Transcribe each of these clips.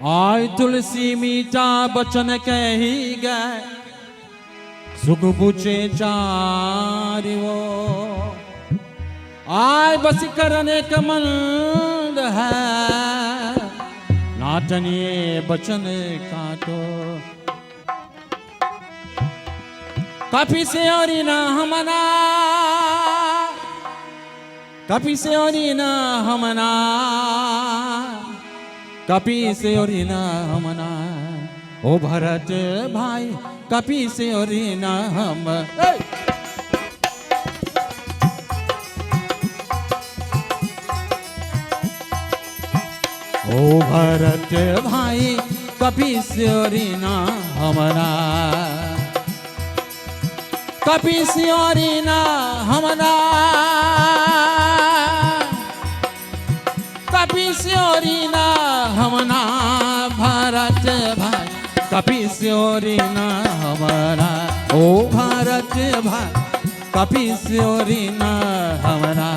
आय तुलसी मीठा बचन कही गए, सुख पूछे चारिवो। आय बस करने कमंड है, नाटनिए बचन का तो। कपि से और ना हमना, कपि से और ना हमना, कपि से और ना हमना। ओ भरत भाई कपि से और ना हम। ओ भरत भाई कपि से और ना हमना, कपि से और ना हमना, कपि से और ना हमना। भारत भाई कपि से और ना हमना। ओ भारत भाई कपि से और ना हमना।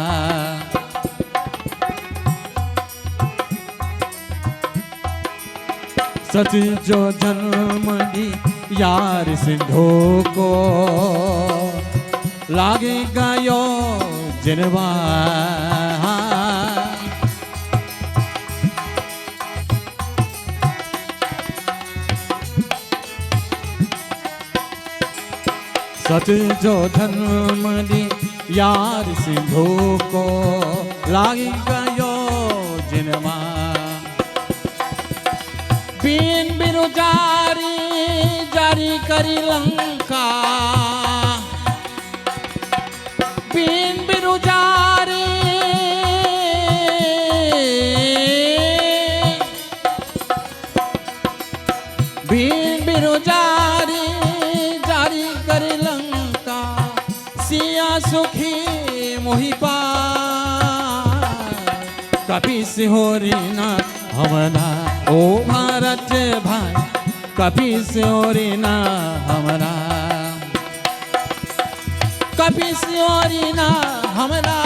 सच जो जन्म दी यार सिंधु को, लागे गयो जिनवा। सच जो जन्म दी यार सिंधु को, लागे गयो जिनवा। बीन बिरु जारी जारी करी लंका, बीन बिरु जारी, बीन बिरु जारी जारी करी लंका। सिया सुखी मोहि पार, कपि से हो ना हमना। ओ भारत भाई कपि से और ना हमना, कपि से और ना हमना,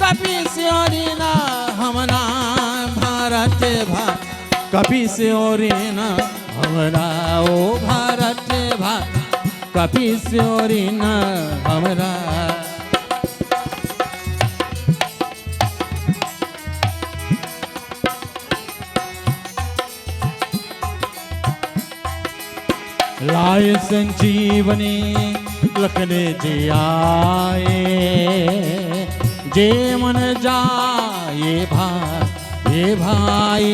कपि से और ना हमना। भारत भाई कपि से और ना हमना। ओ भारत भाई कपि से और ना हमना। लाए संजीवनी लखने जे आए, जे मन जाए भाई ये भाई।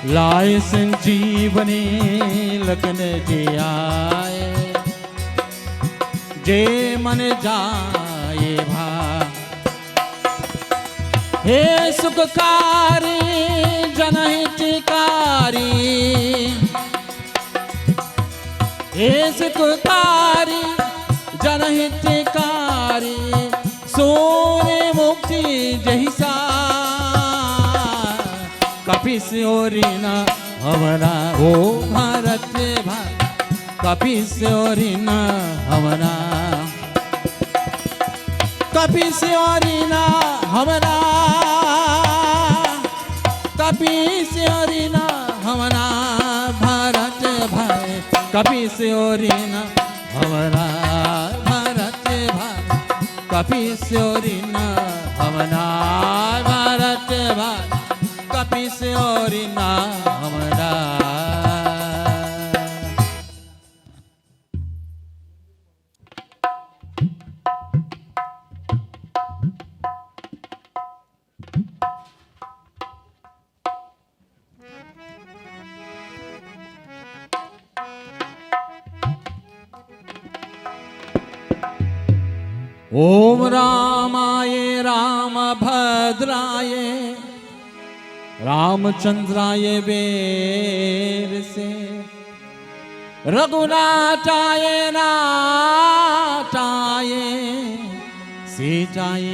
लाए संजीवनी लखने जे आए, जे मन जाए भाई। हे सुखकारी जनहितकारी, हे सुखकारी जनहितकारी। सोने मुक्ति जहिसा, कपि से और ना हमना। ओ भारत भाई कपि से और ना हमना, कपि से और ना हमना, कपि से और ना हमना। भारत भाई कपि से और ना हमना। भारत भाई कपि से और ना हमना। भारत भाई कपि से और ना हमना। ओम रामाय रामभद्राय रामचंद्राय वेर से, रघुनाथाय नाथाय सीताय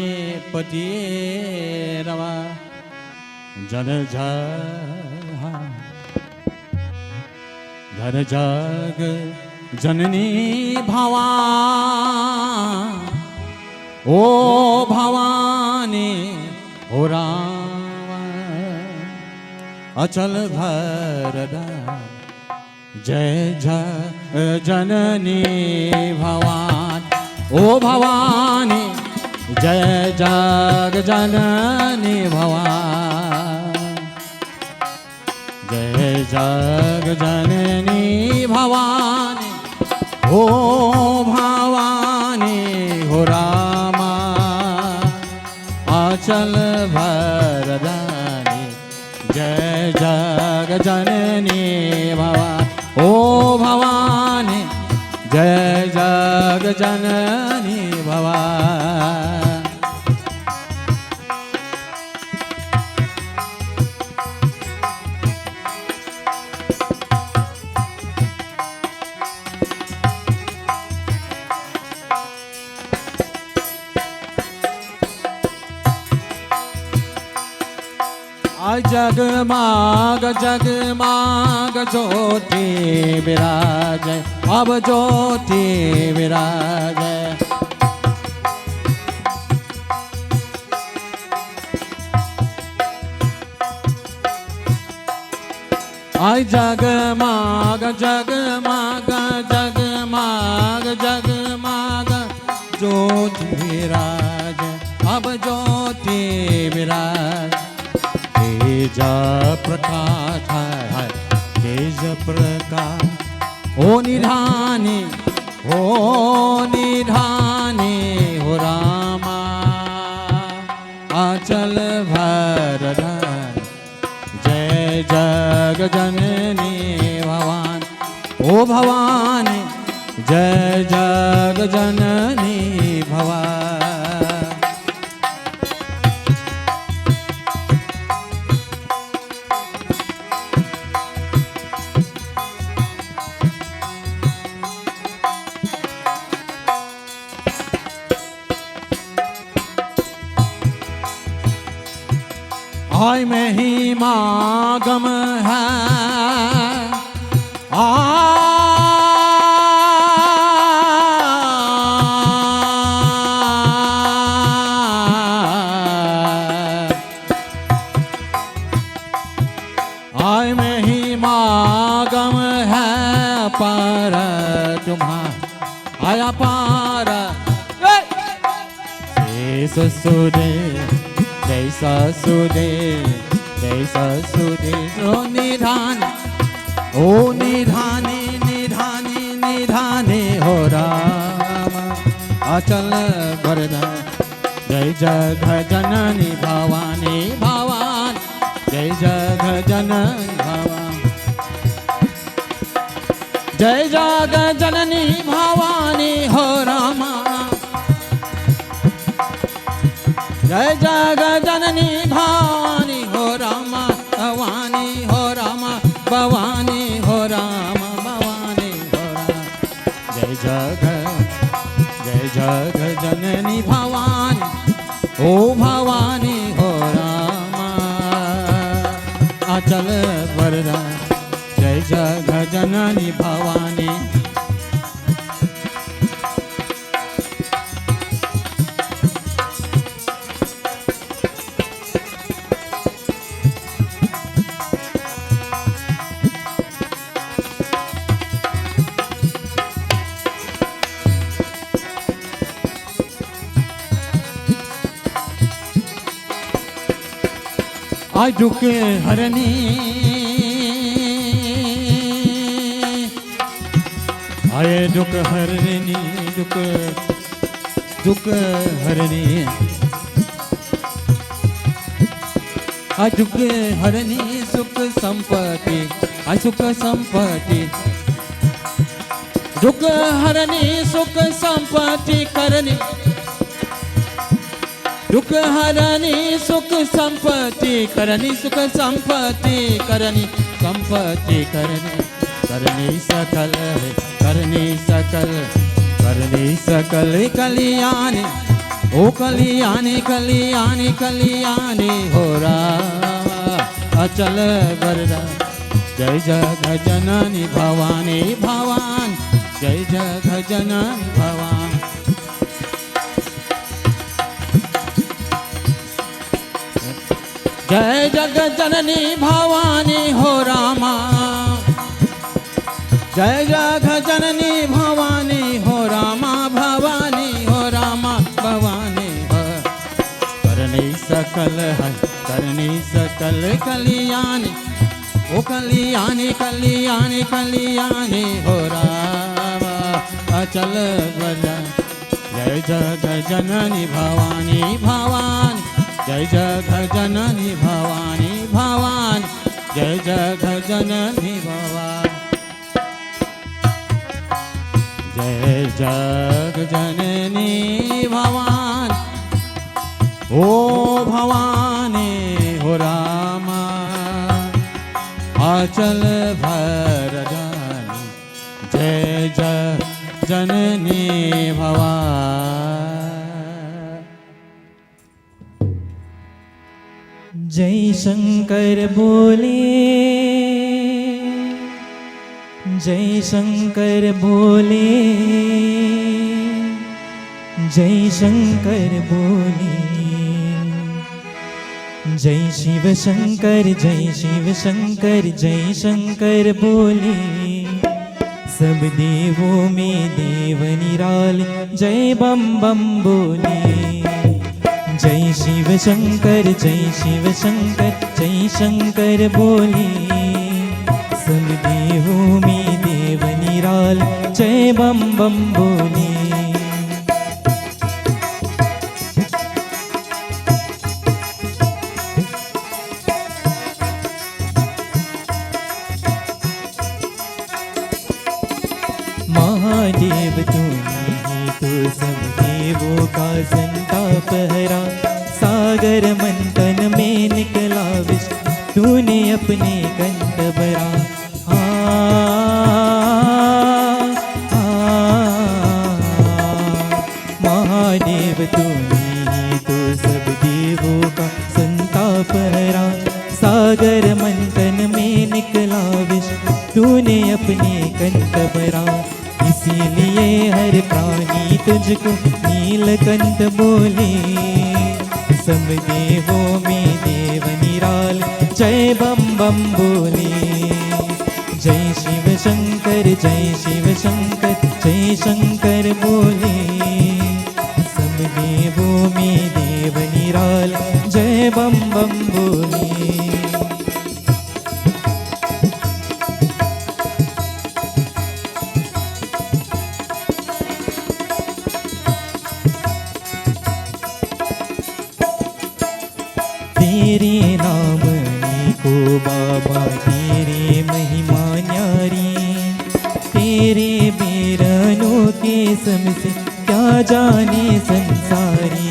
पतिये नमः। जन धन जग जननी भवानी, ओ भवानी हो राम अचल भरदान जय जय जननी भवान ओ भवानी जय जग जननी भवान जय जग जननी भवानी ओ भवानी हो रामा अचल भरदानी जय जग जननी भवानी ओ भवानी जय जग जननी भवानी जगमाग जगमाग ज्योति विराज अब ज्योति विराज आई जगमाग जगमाग जगमाग जगमाग ज्योति विराज अब ज्योति विराज तेज प्रकाश है तेज प्रकाश ओ निधानी हो रामा अचल भरदान जय जग जननी भवान ओ भवानी जय जग जननी भवान हाय महिमा गम है हाय महिमा गम है पर तुम्हारा आया पार सुदे जैसा सुदे ओ निधानी निधानी निधानी हो राम अचल वरदान जय जग जननी भवानी भवान जय जग जननी भवान जय जग जननी भवानी हो रामा जय जग जननी भवानी हो रामा भवानी हो रामा भवानी हो रामा भवानी हो रामा जय जग जननी भवानी ओ भवानी हो रामा अचल वरदान जय जग जननी भवानी आज दुख हरनी आए दुख हरनी दुख हरनी आज दुख हरनी सुख संपत्ति आज सुख संपत्ति दुख हरनी सुख संपत्ति करनी दुख हरनी सुख संपत्ति करनी सुख संपत्ति करनी संपत्ति करनी सकल करनी सकल कल्याणी ओ कल्याणी कल्याणी कल्याणी हो रामा अचल वरदान जय जग जननी भवानी भवान जय जग जननी भवान जय जग जननी भवानी हो रामा, जय जग जननी भवानी हो रामा, भवानी हो रामा, भवानी हो। करनी सकल है करनी सकल कल्याणी, ओ कल्याणी कल्याणी कल्याणी हो रामा अचल बजा। जय जग जननी भवानी भवानी, जय जग जननी भवानी भवानी, जय जग जननी भवानी। जय जग जननी भवानी, ओ भवानी हो रामा आचल भरदानी। जय जग जननी भवानी। जय शंकर बोले, जय शंकर बोले, जय शंकर बोले। जय शिव शंकर, जय शिव शंकर, जय शंकर बोले। सब देवों में देव निराले, जय बम बम बोले। जय शिव शंकर, जय शिव शंकर, जय शंकर बोले। सब देवों में देव निराले, जय बम बम बोले। महादेव तुम्हीं ही तो सब देवों का संताप हरा। सागर मंथन में निकला विष, तूने अपने कंठ भरा। महादेव तुम्हीं ही तो सब देवों का संताप हरा। सागर मंथन में निकला विष, तूने अपने कंठ भरा। इसीलिए हर प्राणी तुझको नीलकंठ बोले। सब देवों में देव निराले, जय बम बम बोले। जय शिव शंकर, जय शिव शंकर, जय शंकर बोले। सब देवों में देव निराले, जय बम बम बोले। तेरे नाम को बाबा, तेरे महिमा न्यारी। तेरे बेरनों के सम से क्या जाने संसारी।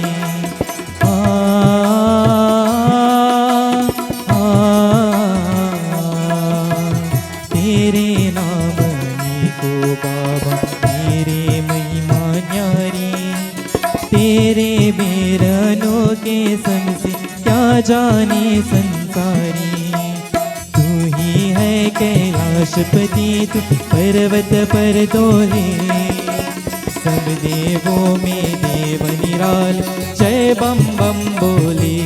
तेरे नाम को बाबा, तेरे महिमा न्यारी। तेरे बेरनों के सम से क्या जाने संसारी। तू ही है कैलाशपति, तू पर्वत पर डोले। सब देवों में देव निराले, जय बम बम बोले।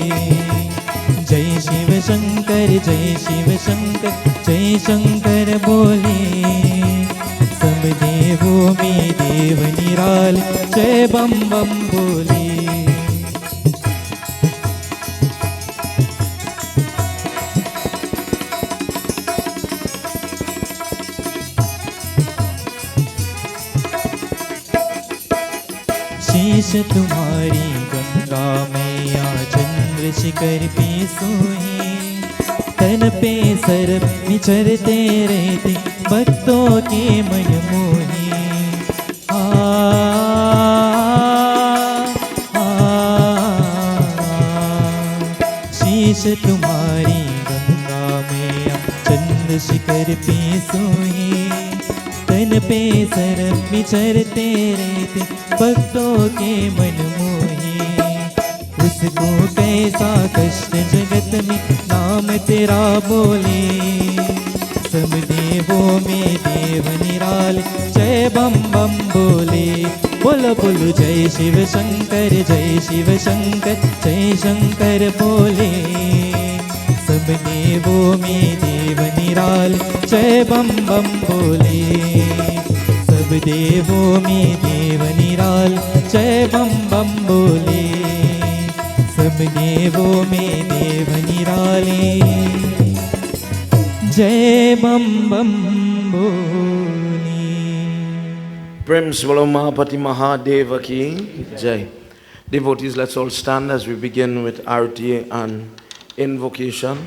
जय शिव शंकर, जय शिव शंकर, जय शंकर बोले। सब देवों में देव निराले, जय बम बम बोले। शीश तुम्हारी गंगा मैया, चंद्र शिखर पे सोई। तन पे सर्प विचरते रहते, भक्तों के मन मोही। शीश तुम्हारी गंगा मैया, चंद्र शिखर पे सोई। तन पे सर्प विचरते रहते, भक्तों के मन मोही। उसको कैसा कष्ट जगत में नाम तेरा बोले। सब देवों में देव निराले, जय बम बम बोले। बोलो बोलो जय शिव शंकर, जय शिव शंकर, जय शंकर बोले। सब देवों में देव निराल जय बम बम बोले। सब देवों में देव निराल जय बम बम बोले। सब देवों में देव निराले जय बम बम बोले। प्रेम से बोलो महापति महादेव की जय। Devotees, let's all stand as we begin with arati and invocation.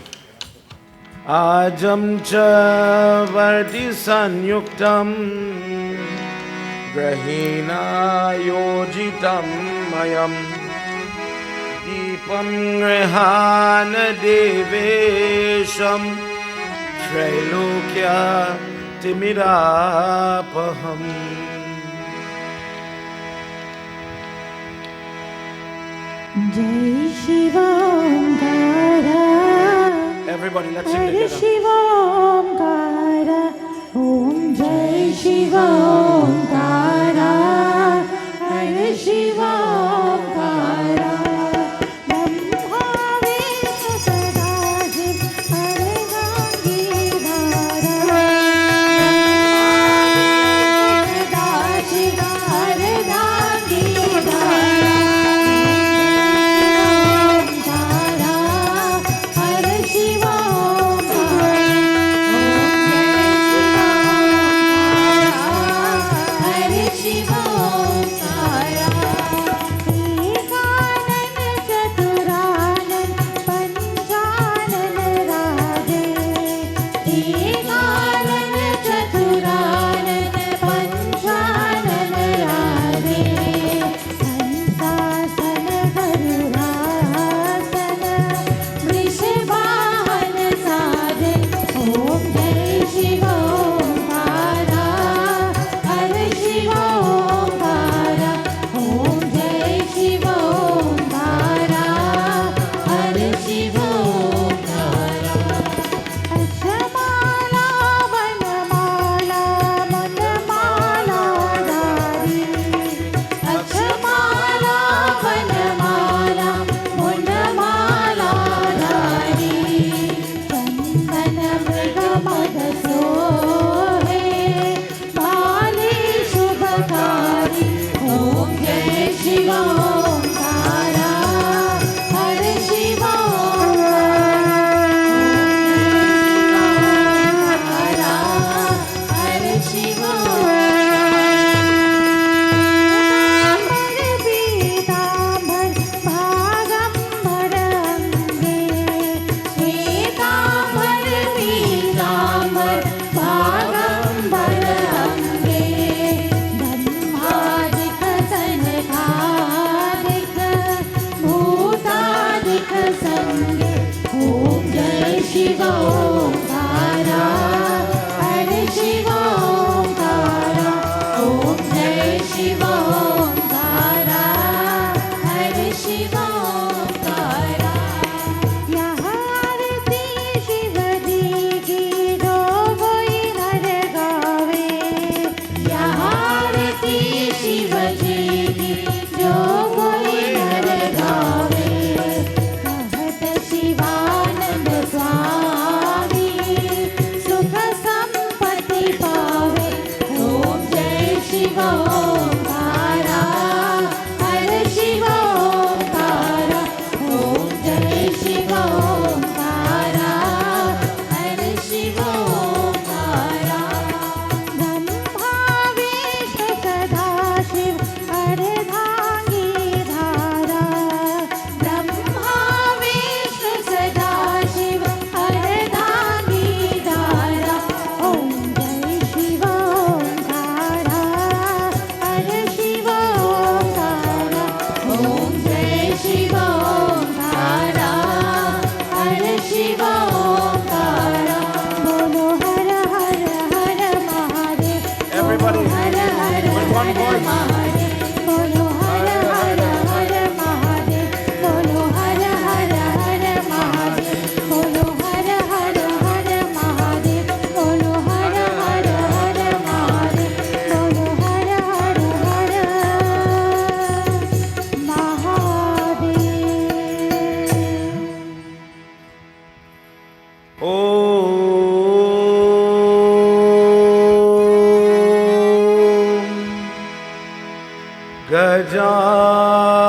Ajam cha vardi sanyuktam grahina yojitam mayam deepam grihana devesham trailokya timirapaham. जय शिवोंकारा Everybody, let's sing Hare together. शिवोंकारा ओम जय शिवोंकारा हरे शिवोंकारा ब्रह्मा विष्णु सदाशिव हरे गांगीधारा सदाशिव हरे गांगीधारा हरे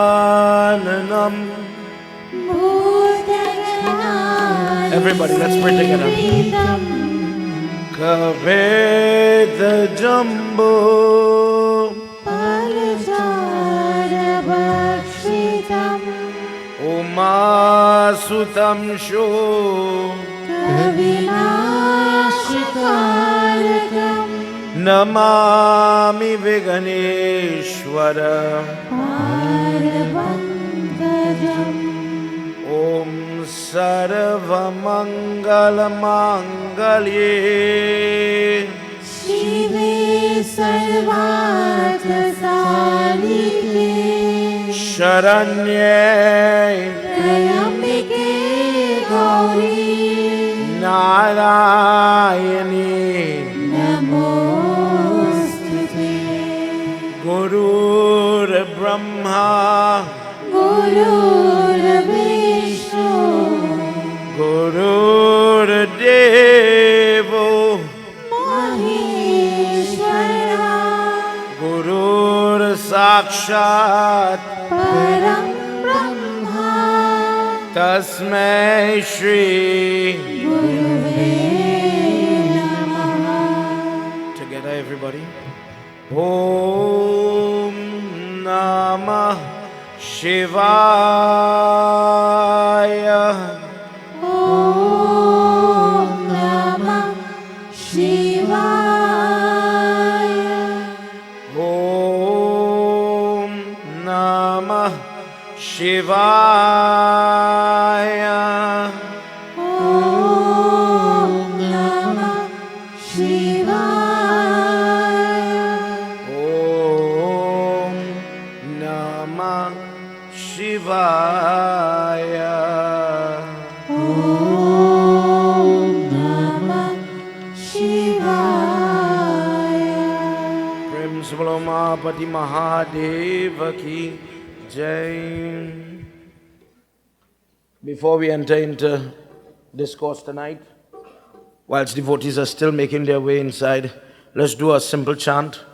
Gajananam. Everybody, let's pray together. Kaveda Jumbo Umasutam Sho Namami Viganeshwara Om Sarvamangalamangalye शिवे सर्वार्थसाधिके Sharanye त्र्यम्बिके Gauri Narayani नमोस्तुते Gurur Brahma गुरुर्विष्णु Gurur Devo Maheshwara Gurur Sakshat परं Brahma Tasmai Shri गुरुवे नमः Together everybody Om Namah Shivaya ॐ नमः शिवाय Om Namah Shivaya ॐ नमः शिवाय Om Namah Shivaya ॐ नमः शिवाय Prem Svalomapati Mahadeva Ki Jai. Before we enter into discourse tonight, whilst devotees are still making their way inside, let's do a simple chant.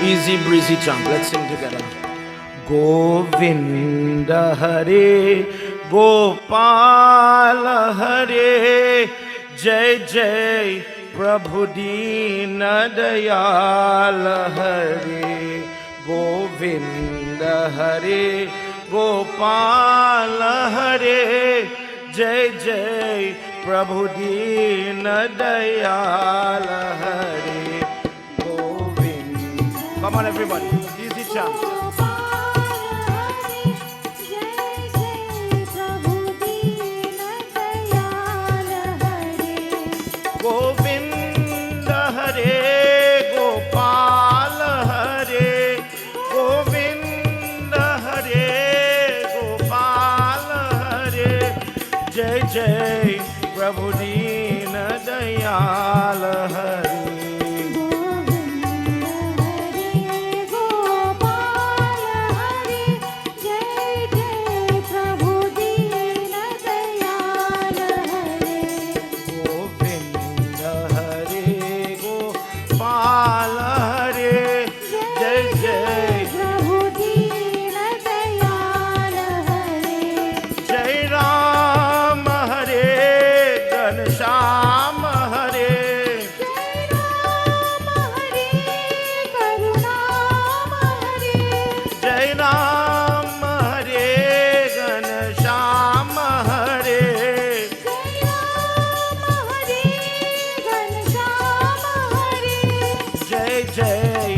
Easy breezy chant. Let's sing together. Govinda Hare Gopal Hare Jai Jai Prabhu Dina Dayal Hare Govinda Hare Gopal Hare Jai Jai Prabhu Dina Dayal Hare Govinda. Come on everybody, easy chant. Govinda Hare Gopal Hare Govinda Hare Gopal Hare Jai Jai Prabhu Dina Dayal Hare Govinda Hare Gopal Hare Jai Jai Jai Ram Hare Ghanshyam Hare Jai Ram Hare Ghanshyam Hare Jai Jai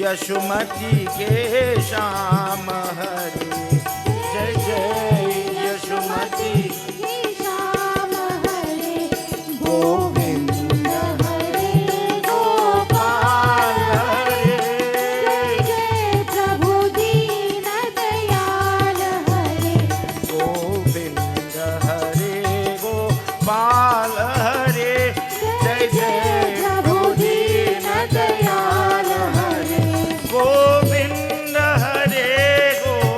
Yashumati Ke Sham Hare Jai Jai Yashumati Govinda Hare Gopal Hare Govinda Hare Gopal Hare Jai Jai Prabhu Dina Dayal Hare Govinda Hare Gopal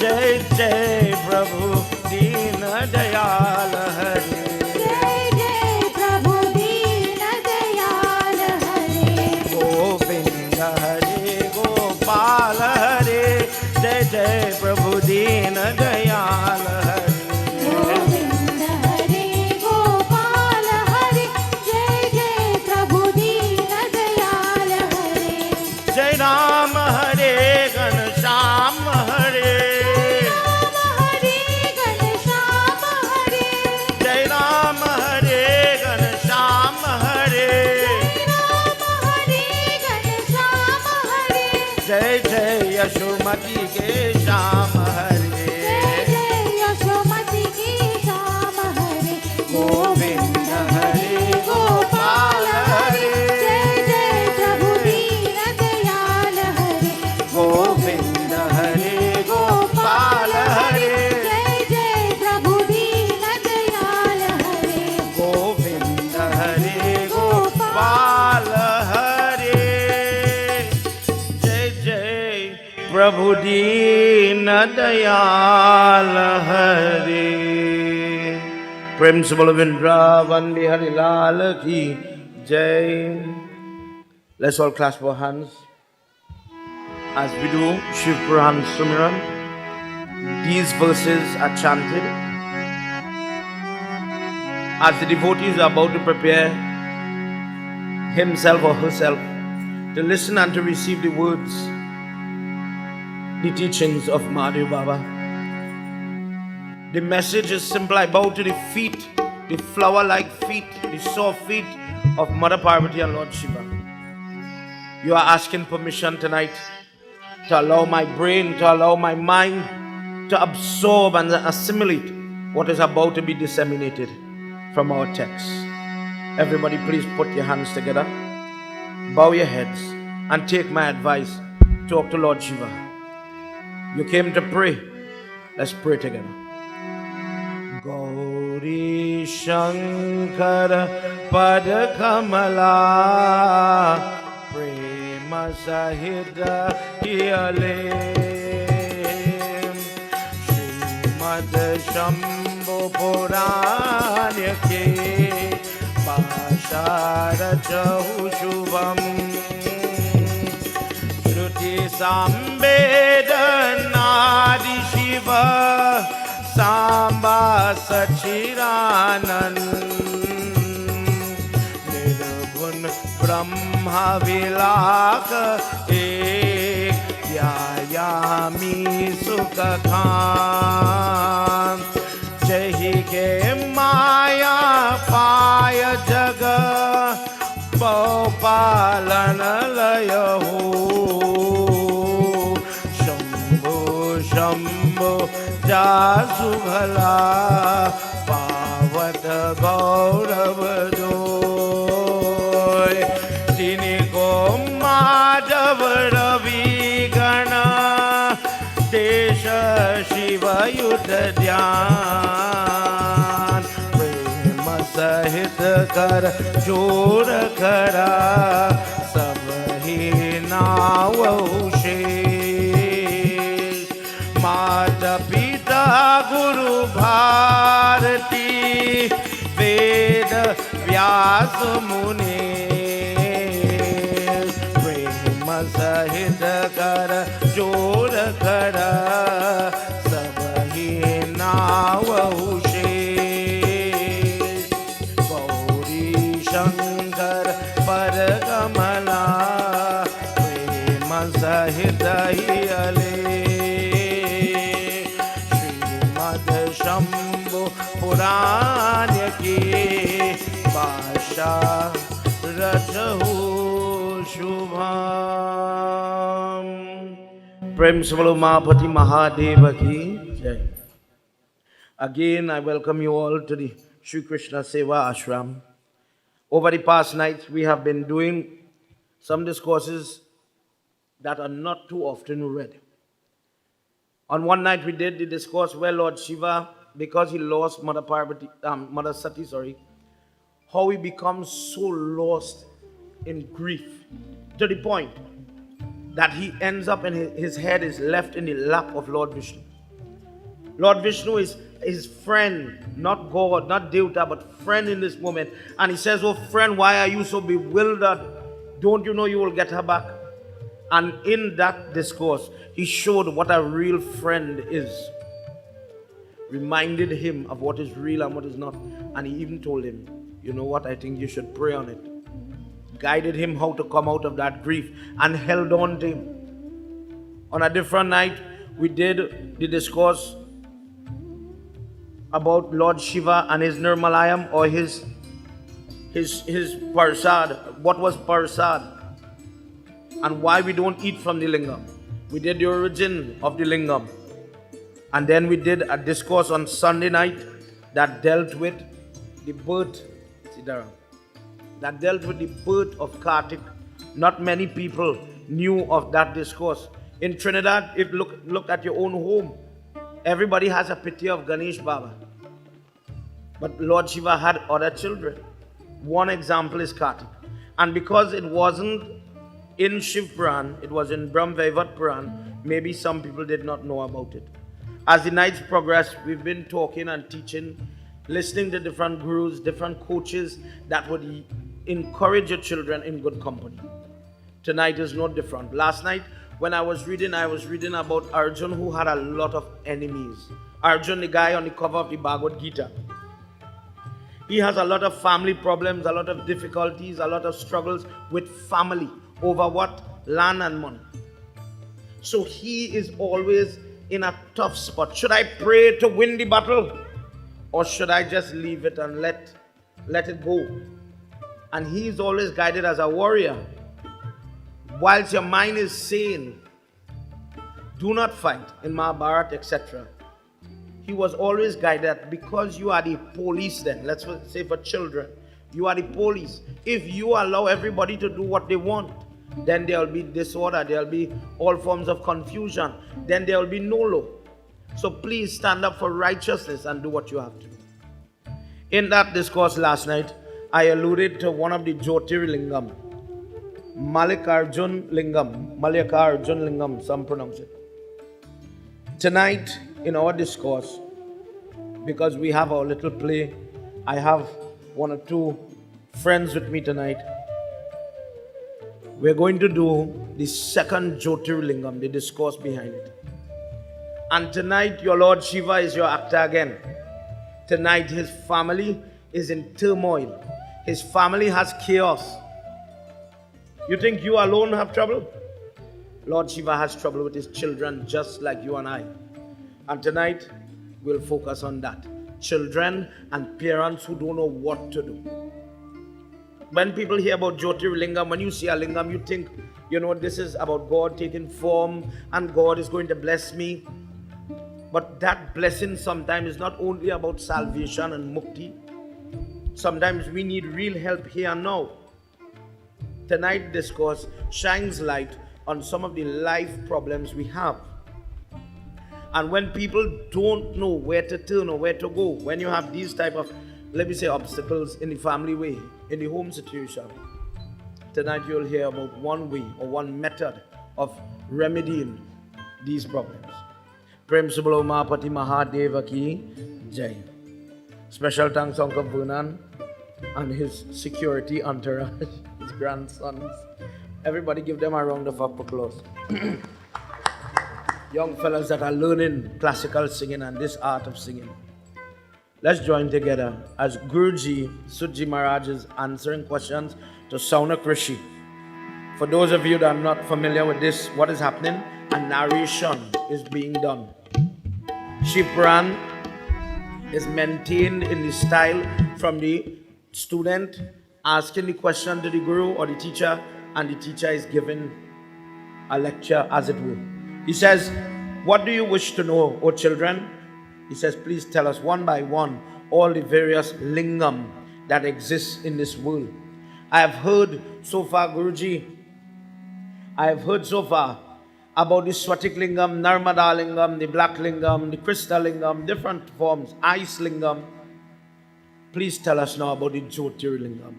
जय जय प्रभु दीन दयाल हरे जय जय प्रभु दीन दयाल हरे गोविंद हरे गोपाल हरे जय जय प्रभु दीन दयाल हरे गोविंद हरे गोपाल हरे जय जय प्रभु दीन दयाल हरे जय राम हरे घनश्याम हरे राम हरे घनश्याम हरे जय राम हरे घनश्याम हरे राम हरे घनश्याम हरे जय जय यशोमती के श्याम हरे जय जय यशोमती की श्याम हरे गोविंद हरे गोपाल हरे जय जय प्रभु दीन दयाल हरे गोविंद हरे गोपाल हरे जय जय प्रभु दीन दयाल हरे गोविंद हरे गोपाल हरे जय जय प्रभु दीन दयाल हरे प्रेम से बोलो वृंदावन बिहारी लाल की जय Let's all clasp our hands as we do Shiv Puran Sumiran. These verses are chanted as the devotees are about to prepare himself or herself to listen and to receive the words, the teachings of Mahadev Baba. The message is simple. I bow to the feet, the flower-like feet, the soft feet of Mother Parvati and Lord Shiva. You are asking permission tonight to allow my brain, to allow my mind to absorb and assimilate what is about to be disseminated from our text. Everybody please put your hands together, bow your heads and take my advice. Talk to Lord Shiva. You came to pray. Let's pray together. Gauri Shankara Pad Kamala Prema Sahita Hiyale Srimad Shambhu Puranya Ke Pashara Chahu Shubham Shruti Sambedanadi Shiva Samba Sachiranand Nirgun Brahma Vilaka Ek Yayami Sukha Khan Jahi Ke Maya Paya Jaga Bhopalana Layahu Shambhu Shambhu Jasu Bhala Pavat Gaurav Doy Tiniko Madhav Ravi Gana Desha Shiva Yudha Dhyan Prema Sahit Kar Jor Khara Sabhi Naav Shesh Mata Pita Guru Bharati Veda Vyas Muni Prema Sahit Kar Jor Khara Sabhi Naav Shesh Gauri Shankar Paragamala Prema Sahita Hiyale Srimad Shambhu Puranya Ki Pasha Rajahu Shubham Prem se bolo Mahapati Mahadeva ki jai. Again, I welcome you all to the Shri Krishna Seva Ashram. Over the past nights, we have been doing some discourses that are not too often read. On one night, we did the discourse where Lord Shiva, because he lost Mother Sati, how he becomes so lost in grief to the point that he ends up and his head is left in the lap of Lord Vishnu. Lord Vishnu is his friend, not God, not Devta, but friend in this moment. And he says, oh friend, why are you so bewildered? Don't you know you will get her back? And in that discourse, he showed what a real friend is. Reminded him of what is real and what is not. And he even told him, you know what, I think you should pray on it. Guided him how to come out of that grief and held on to him. On a different night, we did the discourse about Lord Shiva and his Nirmalayam, or his Parsad. What was Parsad? And why we don't eat from the lingam. We did the origin of the lingam. And then we did a discourse on Sunday night that dealt with the birth, that dealt with the birth of Kartik. Not many people knew of that discourse. In Trinidad, if look at your own home, everybody has a picture of Ganesh Baba. But Lord Shiva had other children. One example is Kartik. And because it wasn't in Shiv Puran, it was in Brahm Vaivat Puran, maybe some people did not know about it. As the nights progressed, we've been talking and teaching, listening to different gurus, different coaches that would encourage your children in good company. Tonight is no different. Last night, when I was reading about Arjun, who had a lot of enemies. Arjun, the guy on the cover of the Bhagavad Gita. He has a lot of family problems, a lot of difficulties, a lot of struggles with family. Over what? Land and money. So he is always in a tough spot. Should I pray to win the battle? Or should I just leave it and let it go? And he is always guided as a warrior. Whilst your mind is sane, do not fight in Mahabharata, etc. He was always guided because you are the police then. Let's say for children, you are the police. If you allow everybody to do what they want, then there will be disorder, there will be all forms of confusion, then there will be no law. So please stand up for righteousness and do what you have to do. In that discourse last night, I alluded to one of the Jyotirlingam, Mallikarjun Lingam, some pronounce it. Tonight in our discourse, because we have our little play, I have one or two friends with me tonight. We're going to do the second Jyotirlingam, the discourse behind it. And tonight, your Lord Shiva is your actor again. Tonight, his family is in turmoil. His family has chaos. You think you alone have trouble? Lord Shiva has trouble with his children just like you and I. And tonight, we'll focus on that. Children and parents who don't know what to do. When people hear about Jyotirlingam, when you see a lingam, you think, this is about God taking form and God is going to bless me. But that blessing sometimes is not only about salvation and mukti. Sometimes we need real help here and now. Tonight's discourse shines light on some of the life problems we have. And when people don't know where to turn or where to go, when you have these type of, let me say, obstacles in the family way, in the home situation, tonight you'll hear about one way or one method of remedying these problems. Prem Subalo Mahapati Mahadeva Ki Jai. Special thanks to Uncle Vernon and his security entourage, his grandsons. Everybody give them a round of applause. Young fellas that are learning classical singing and this art of singing. Let's join together as Guruji Sudji Maharaj is answering questions to Saunak Rishi. For those of you that are not familiar with this, what is happening? A narration is being done. Shiv Puran is maintained in the style from the student asking the question to the Guru or the teacher, and the teacher is giving a lecture as it were. He says, what do you wish to know, O children? He says, please tell us one by one all the various lingam that exists in this world. I have heard so far, Guruji, about the Swatik Lingam, Narmada Lingam, the Black Lingam, the Crystal Lingam, different forms, Ice Lingam. Please tell us now about the Jyotirlingam,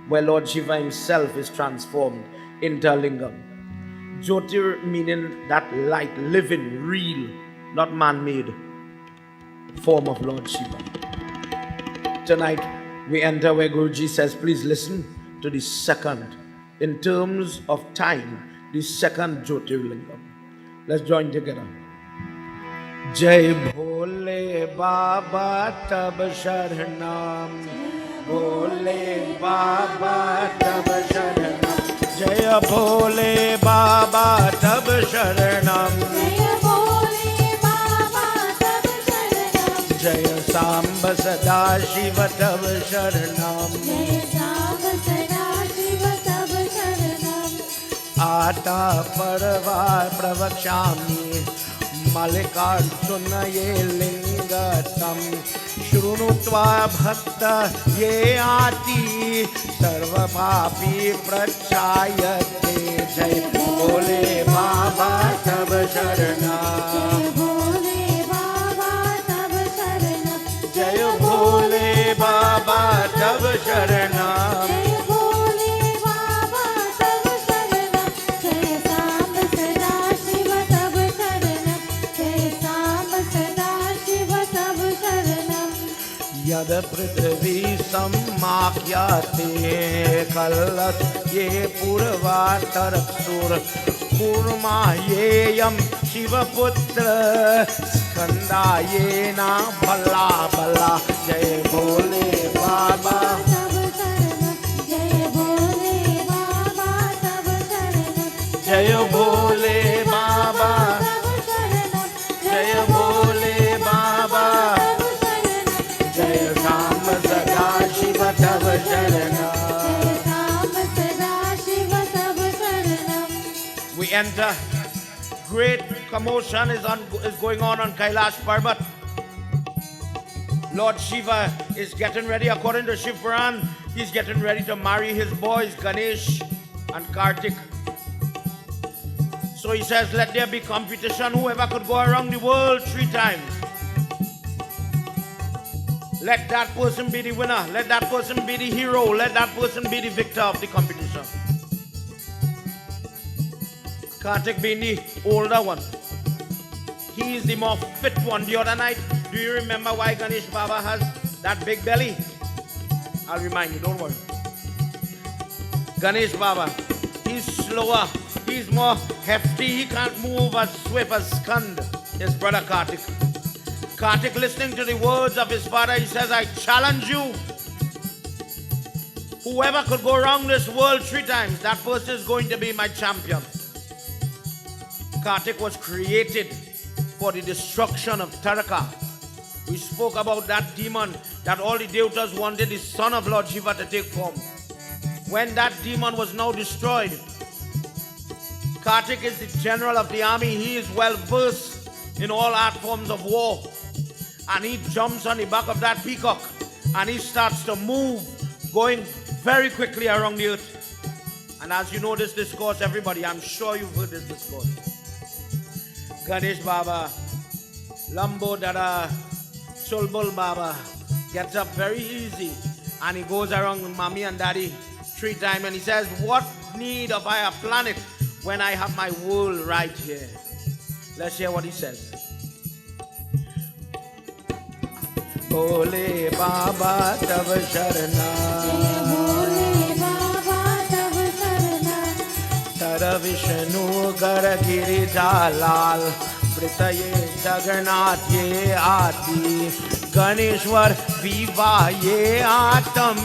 where Lord Shiva himself is transformed into a lingam. Jyotir meaning that light, living, real, not man-made. form of Lord Shiva. Tonight, we enter where Guruji says, please listen to the second, in terms of time, the second Jyotirlingam. Let's join together. Jai Bhole Baba Tab Sharanam, Bhole Baba Tab Sharanam, Jai Bhole Baba Tab Sharanam, Jaya Bhole Baba Tab Sharanam, Jai Samba Sada Shiva Tab Sharanam, Jaya Samba Sada Shiva Tab Sharanam, Ata Parva Pravakshami Mallikarjuna Ye Lingatam Shrunutva Bhakta Ye Ati Sarva Papi Prachayate Jai Bhole Baba Tab Sharanam, Jaya Bhole Baba Tab Sharanam, Jai Bhole Baba Tab Sharanam, Jaya Bhole Baba Tab Sharanam, Jaya Samba Sada Shiva Tab Sharanam, Jaya Samba Sada Shiva Tab Sharanam, Yad Prithvi Sammakhyate Kalas Ye Purva Taraksur Kurma Ye Yam Shiva Putra Skanda Ye Na Bala Bala Jai Bhole Baba Jaya Bhole Baba Tab Sharanam, Jai Bhole Baba Jai Bhole Baba Jai Ram Sada Shiva Tab Sharanam. We enter. Great commotion is going on Kailash Parbat. Lord Shiva is getting ready, according to Shiv Puran, he's getting ready to marry his boys Ganesh and Kartik. So he says, let there be competition, whoever could go around the world 3 times. Let that person be the winner, let that person be the hero, let that person be the victor of the competition. Kartik being the older one, he is the more fit one. The other night, do you remember why Ganesh Baba has that big belly? I'll remind you, don't worry. Ganesh Baba, he's slower, he's more hefty, he can't move as swift as Skand, his brother Kartik. Kartik, listening to the words of his father, he says, I challenge you. Whoever could go around this world 3 times, that person is going to be my champion. Kartik was created for the destruction of Taraka. We spoke about that demon that all the Devatas wanted the son of Lord Shiva to take form. When that demon was now destroyed, Kartik is the general of the army. He is well versed in all art forms of war. And he jumps on the back of that peacock and he starts to move, going very quickly around the earth. And as you know this discourse, everybody, I'm sure you've heard this discourse. Ganesh Baba, Lambo Dada, Sulbul Baba gets up very easy and he goes around with mommy and daddy 3 times and he says, what need of I a planet when I have my world right here? Let's hear what he says. Bhole Baba Tab Sharanam, Tara Vishnu Gar Giri Jalal, Pritaye Jagannath Ye Ati, Ganeshwar Viva Ye Atam,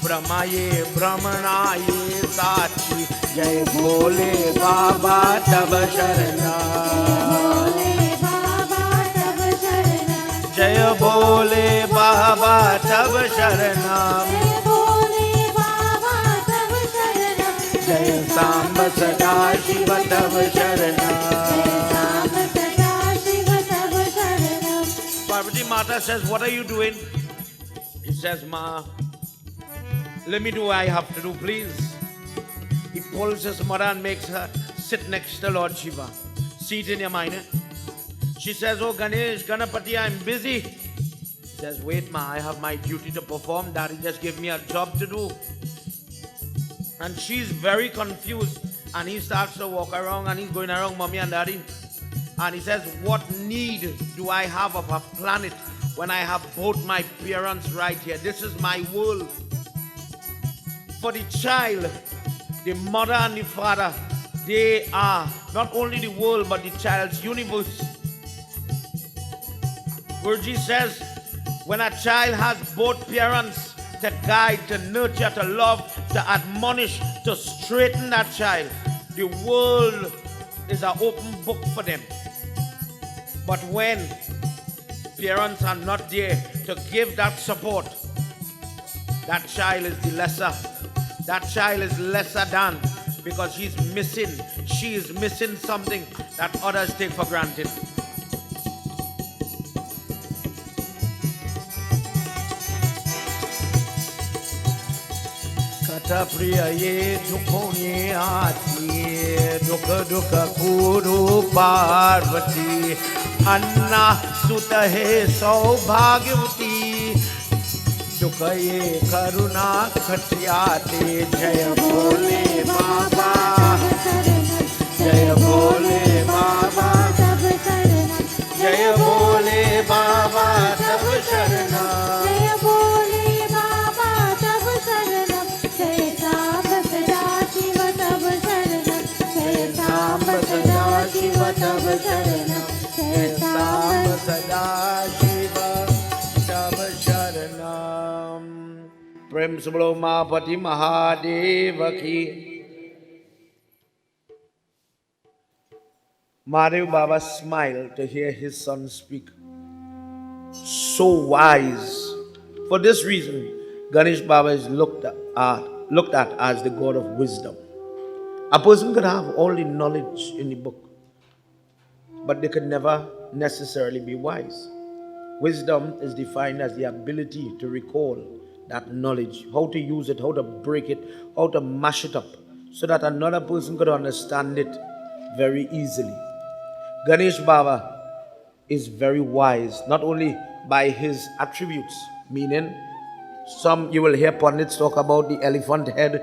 Brahma Ye Brahmana Ye Sachi, Jai Bhole Baba Tab Sharanam, Jai Bhole Baba Tab Sharanam, Jai Samba Sada Shiva Tab Sharanam. Parvati Mata says, what are you doing? He says, Ma, let me do what I have to do, please. He pulls his mother and makes her sit next to Lord Shiva. See it in your mind, eh? She says, oh Ganesh, Ganapati, I'm busy. He says, wait ma, I have my duty to perform. Daddy just gave me a job to do. And she's very confused. And he starts to walk around and he's going around mommy and daddy. And he says, what need do I have of a planet when I have both my parents right here. This is my world. For the child, the mother and the father, they are not only the world but the child's universe. Guruji says, when a child has both parents to guide, to nurture, to love, to admonish, to straighten that child, the world is an open book for them. But when parents are not there to give that support, that child is the lesser. That child is lesser than, because she is missing something that others take for granted. Kata priya ye dukhoni aati, dukha dukha kuru parvati, anna sutta hai saubhagyavati. दुखये करुणा खटियाते जय भोले बाबा, जय भोले बाबा, जय भोले बाबा तब शरणम, जय भोले बाबा तब शरणम, जय सांब सदा शिव तब शरणम, जय सांब सदा शिव तब शरणम, जय सांब सदा शिव तब शरणम। प्रेम से बोलो उमापति महादेव की। Mahadev Baba smiled to hear his son speak. So wise. For this reason, Ganesh Baba is looked at as the God of wisdom. A person could have all the knowledge in the book, but they could never necessarily be wise. Wisdom is defined as the ability to recall that knowledge, how to use it, how to break it, how to mash it up, so that another person could understand it very easily. Ganesh Baba is very wise, not only by his attributes, meaning some you will hear pundits talk about the elephant head,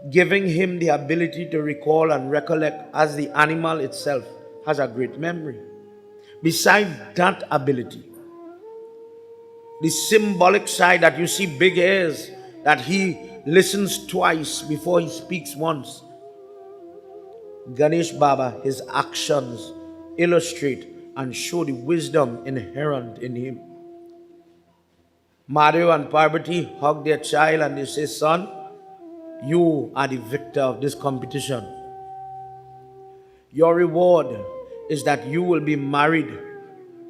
giving him the ability to recall and recollect as the animal itself has a great memory. Besides that ability, the symbolic side that you see big ears, that he listens twice before he speaks once. Ganesh Baba, his actions illustrate and show the wisdom inherent in him. Mahadev and Parvati hug their child and they say, son, you are the victor of this competition. Your reward is that you will be married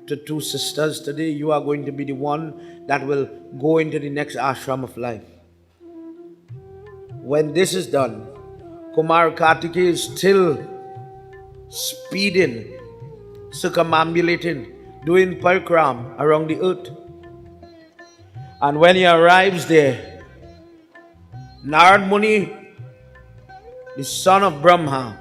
to two sisters today. You are going to be the one that will go into the next ashram of life. When this is done, Kumar Kartikeya is still speeding, circumambulating, doing parikram around the earth. And when he arrives there, Narad Muni, the son of Brahma,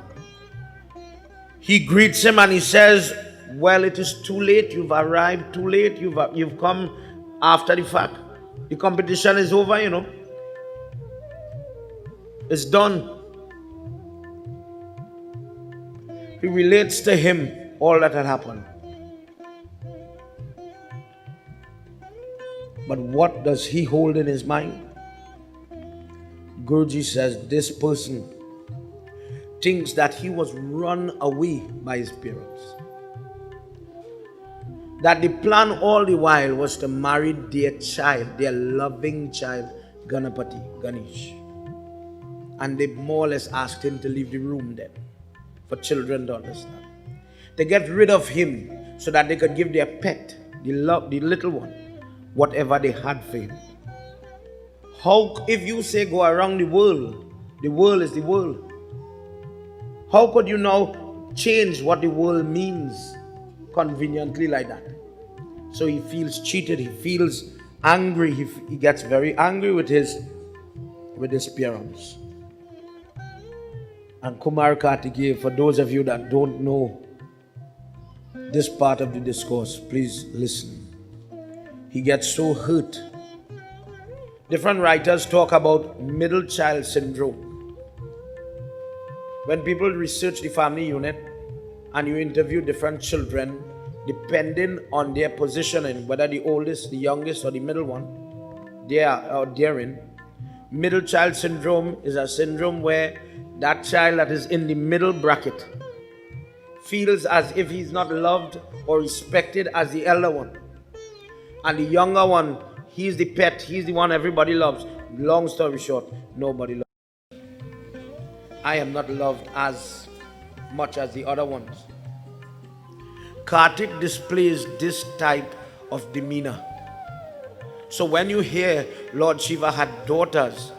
he greets him and he says, well, it is too late. You've arrived too late. You've come after the fact. The competition is over, you know. It's done. He relates to him all that had happened. But what does he hold in his mind? Guruji says this person thinks that he was run away by his parents. That the plan all the while was to marry their child, their loving child, Ganapati, Ganesh. And they more or less asked him to leave the room then, for children to understand. They get rid of him so that they could give their pet, the little one, whatever they had for him. How, if you say go around the world is the world. How could you now change what the world means conveniently like that? So he feels cheated, he feels angry, he gets very angry with his parents. And Kumar Kartikeya, for those of you that don't know this part of the discourse, please listen. He gets so hurt. Different writers talk about middle child syndrome. When people research the family unit and you interview different children, depending on their positioning, whether the oldest, the youngest, or the middle one, they are or they're in. Middle child syndrome is a syndrome where that child that is in the middle bracket feels as if he's not loved or respected as the elder one. And the younger one, he's the pet, he's the one everybody loves. Long story short, nobody loves. I am not loved as much as the other ones. Kartik displays this type of demeanor. So when you hear Lord Shiva had daughters,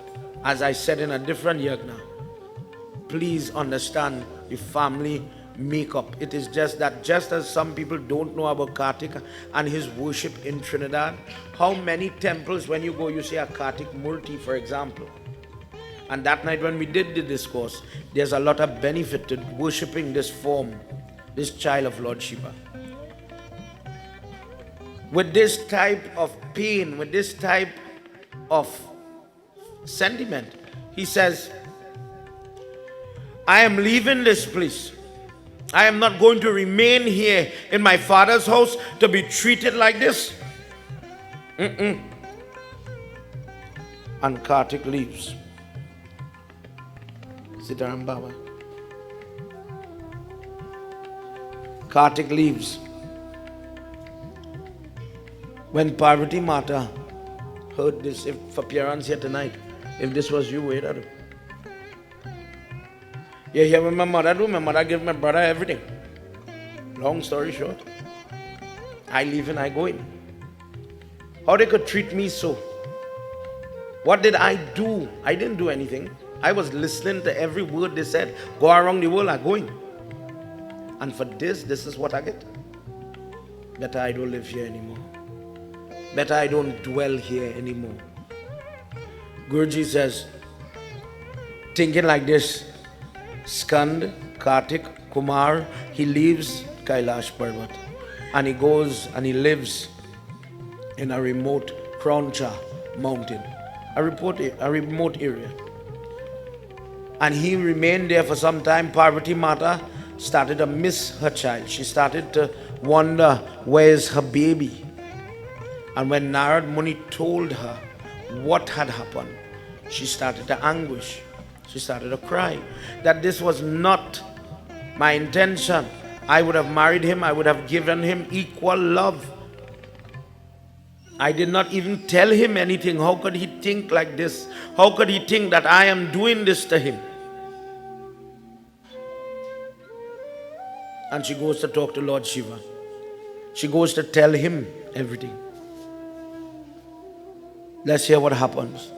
as I said in a different yagna, please understand the family makeup. It is just that, just as some people don't know about Kartik and his worship in Trinidad, how many temples when you go you see a Kartik Murti, for example. And that night when we did the discourse, there's a lot of benefit to worshipping this form, this child of Lord Shiva. With this type of pain, with this type of sentiment, he says, I am leaving this place. I am not going to remain here in my father's house to be treated like this. And Kartik leaves. Sitaram Baba. Kartik leaves. When Parvati Mata heard this, if for appearance here tonight, if this was you, wait a minute. You hear what my mother do? My mother give my brother everything. Long story short, I leave and I go in. How they could treat me so? What did I do? I didn't do anything. I was listening to every word they said. Go around the world, I'm going. And for this is what I get. Better I don't live here anymore. Better I don't dwell here anymore. Guruji says, thinking like this, Skand, Kartik, Kumar, he leaves Kailash Parvat and he goes and he lives in a remote Kroncha mountain, a remote area. And he remained there for some time. Parvati Mata started to miss her child. She started to wonder, where is her baby? And when Narad Muni told her what had happened, she started to anguish. She started to cry that this was not my intention. I would have married him. I would have given him equal love. I did not even tell him anything. How could he think like this? How could he think that I am doing this to him? And she goes to talk to Lord Shiva. She goes to tell him everything. Let's hear what happens.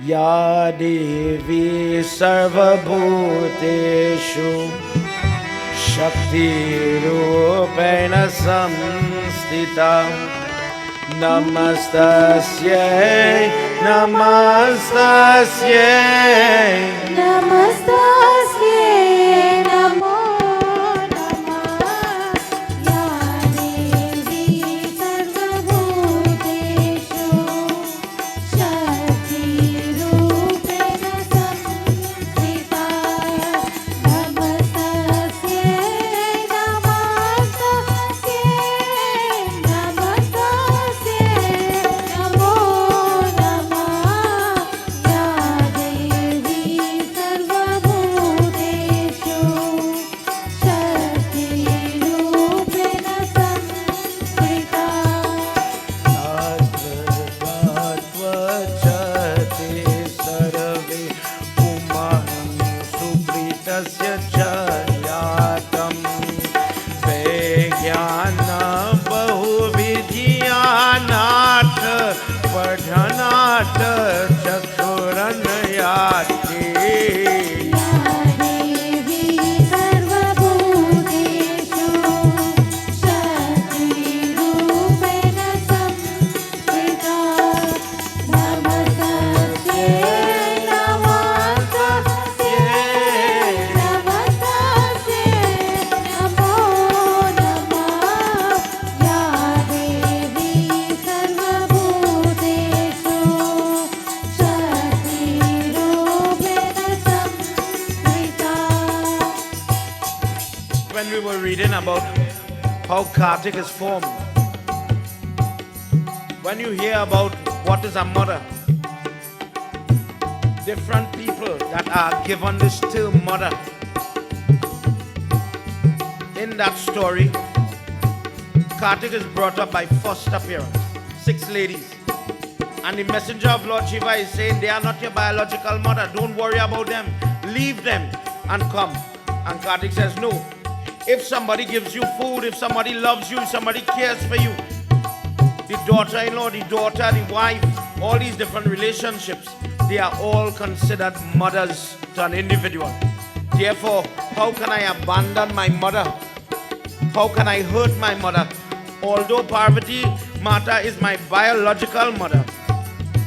Ya Devi Sarvabhuteshu Shakti Rupena Samstita Namastasyai Namastasyai Namastasyai Namo Namah Ya Devi Sarvabhuteshu Shakti Rupena Samstita Namastasyai Namastasyai Namastasyai Namo Namah Ya Devi Sarvabhuteshu Shakti Rupena Samstita Advatvachate sarve umaham supritasya charyatam vejnana bahuvidhyanat padhanat chakshuranayate Devi Sarvabhuteshu Shakti Rupena Samstita Namastasyai Namastasyai Namastasyai Namo Namah Ya Devi Sarvabhuteshu Shakti Rupena how Kartik is formed. When you hear about what is a mother, different people that are given this term mother. In that story, Kartik is brought up by foster parents, 6 ladies. And the messenger of Lord Shiva is saying, they are not your biological mother. Don't worry about them. Leave them and come. And Kartik says, no. If somebody gives you food, if somebody loves you, if somebody cares for you, the daughter-in-law, the daughter, the wife, all these different relationships, they are all considered mothers to an individual. Therefore, how can I abandon my mother? How can I hurt my mother? Although Parvati Mata is my biological mother,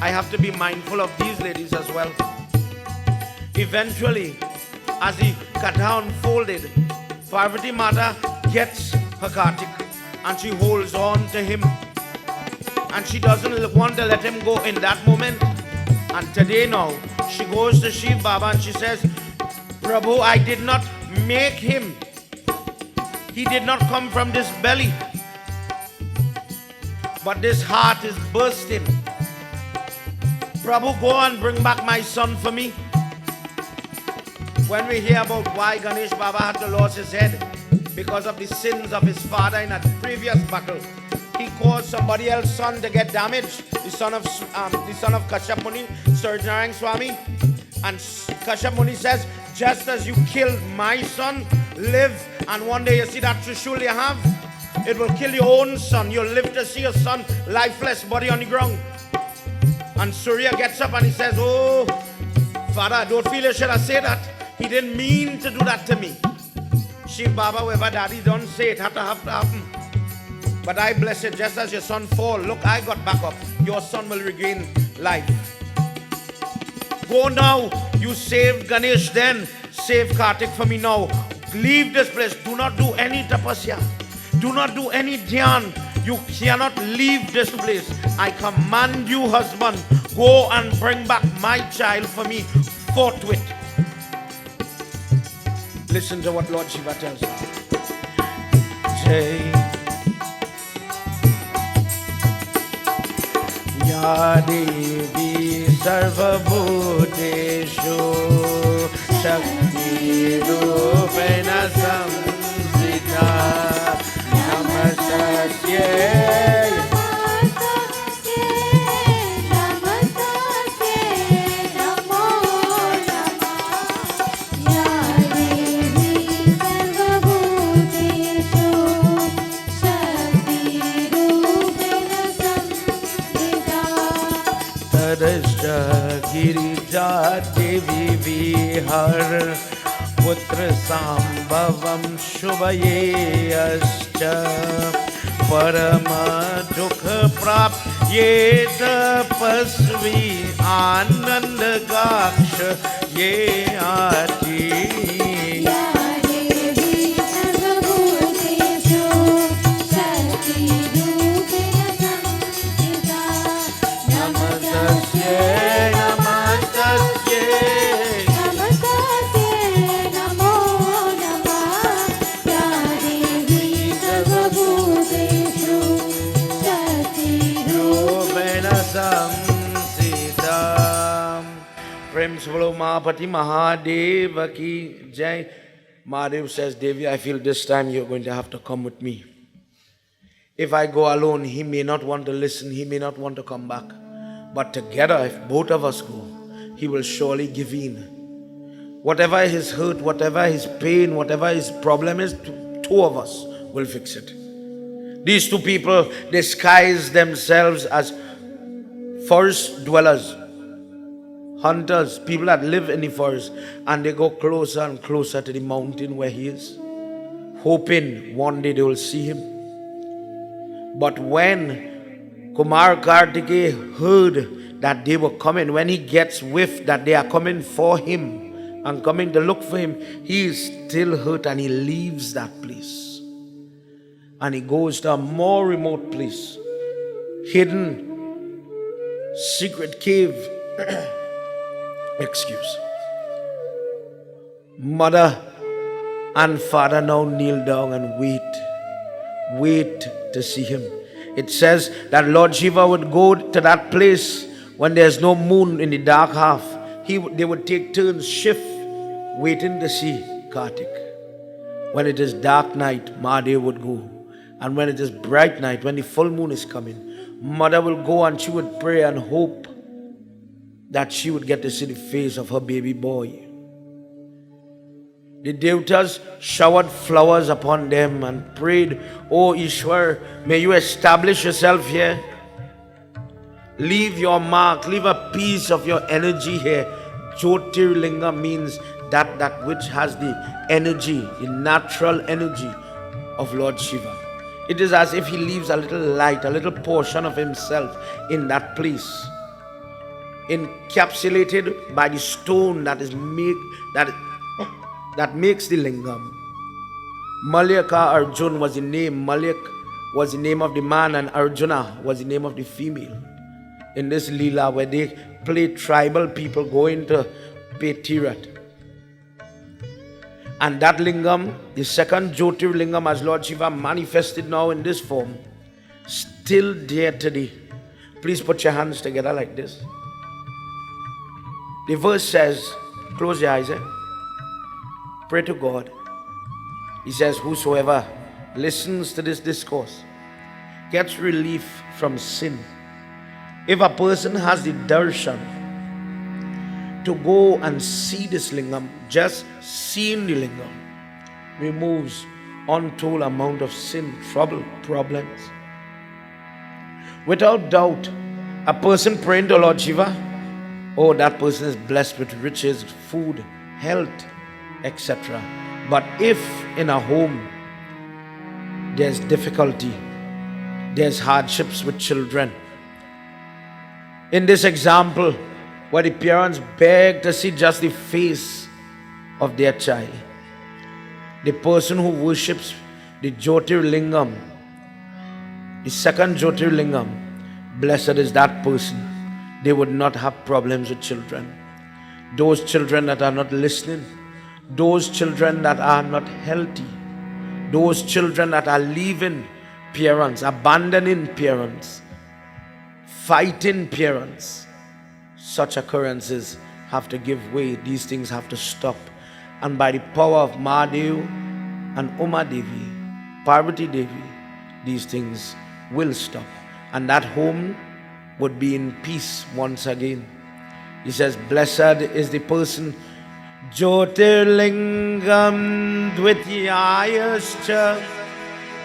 I have to be mindful of these ladies as well. Eventually, as the Katha unfolded, Parvati Mata gets her Kartik and she holds on to him. And she doesn't want to let him go in that moment. And today now, she goes to Shiv Baba and she says, Prabhu, I did not make him. He did not come from this belly. But this heart is bursting. Prabhu, go and bring back my son for me. When we hear about why Ganesh Baba had to lose his head because of the sins of his father in a previous battle, he caused somebody else's son to get damaged. The son of Kashyap Muni, Surjanarayana Swami, and Kashyap Muni says, just as you killed my son, live, and one day you see that Trishul you have, it will kill your own son. You'll live to see your son lifeless, body on the ground. And Surya gets up and he says, oh, Father, don't feel you should have said that. He didn't mean to do that to me. Shiv Baba, whoever daddy don't say it, have to happen. But I bless it, just as your son fall, look, I got back up. Your son will regain life. Go now. You saved Ganesh then. Save Kartik for me now. Leave this place. Do not do any tapasya. Do not do any dhyan. You cannot leave this place. I command you, husband, go and bring back my child for me forthwith. Listen to what Lord Shiva tells her. Jai Ya Devi Sarva Bhuteshu Shakti Rupena Samsita Namastasya. Girija Devi Vihar Putra Sambhavam Shubhaye Ascha Parama Dukha Prap Ye Tapasvi Ananda Gaksha Ye Aati. Bolo Mahapati Mahadeva ki jai. Mahadev says, Devi, I feel this time you're going to have to come with me. If I go alone, he may not want to listen, he may not want to come back. But together, if both of us go, he will surely give in. Whatever his hurt, whatever his pain, whatever his problem is, two of us will fix it. These two people disguise themselves as forest dwellers, hunters, people that live in the forest, and they go closer and closer to the mountain where he is, hoping one day they will see him. But when Kumar Kartikeya heard that they were coming, when he gets whiff that they are coming for him and coming to look for him, he is still hurt and he leaves that place. And he goes to a more remote place, hidden, secret cave. Excuse. Mother and father now kneel down and wait. wait to see him. It says that Lord Shiva would go to that place when there's no moon in the dark half. They would take turns, shift, waiting to see Kartik. When it is dark night, Mahadev would go. And when it is bright night, when the full moon is coming, Mother will go and she would pray and hope that she would get to see the face of her baby boy. The Devatas showered flowers upon them and prayed, "Oh Ishwar, may you establish yourself here. Leave your mark, leave a piece of your energy here." Jyotirlinga means that which has the energy, the natural energy of Lord Shiva. It is as if he leaves a little light, a little portion of himself in that place, encapsulated by the stone that makes the lingam. Malyaka Arjun was the name. Malyak was the name of the man, and Arjuna was the name of the female. In this Leela, where they play tribal people going to pay Tirat. And that lingam, the second Jyotirlingam as Lord Shiva manifested now in this form, still there today. Please put your hands together like this. The verse says, close your eyes, pray to God. He says, whosoever listens to this discourse gets relief from sin. If a person has the darshan to go and see this lingam, just seeing the lingam removes untold amount of sin, trouble, problems. Without doubt, a person praying to Lord Shiva, oh, that person is blessed with riches, food, health, etc. But if in a home there's difficulty, there's hardships with children. In this example, where the parents beg to see just the face of their child, the person who worships the Jyotirlingam, the second Jyotirlingam, blessed is that person. They would not have problems with children. Those children that are not listening, those children that are not healthy, those children that are leaving parents, abandoning parents, fighting parents, such occurrences have to give way. These things have to stop. And by the power of Mahadev and Uma Devi, Parvati Devi, these things will stop. And that home would be in peace once again. He says, blessed is the person Jyotirlingam dvityayascha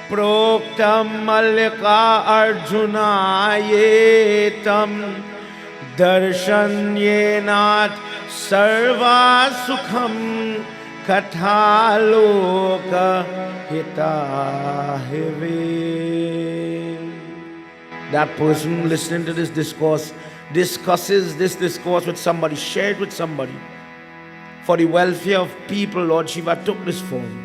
proktam malyaka arjunayetam darshanyenat sarva sukham kathaloka hitahive. That person listening to this discourse discusses this discourse with somebody, share it with somebody. For the welfare of people, Lord Shiva took this form.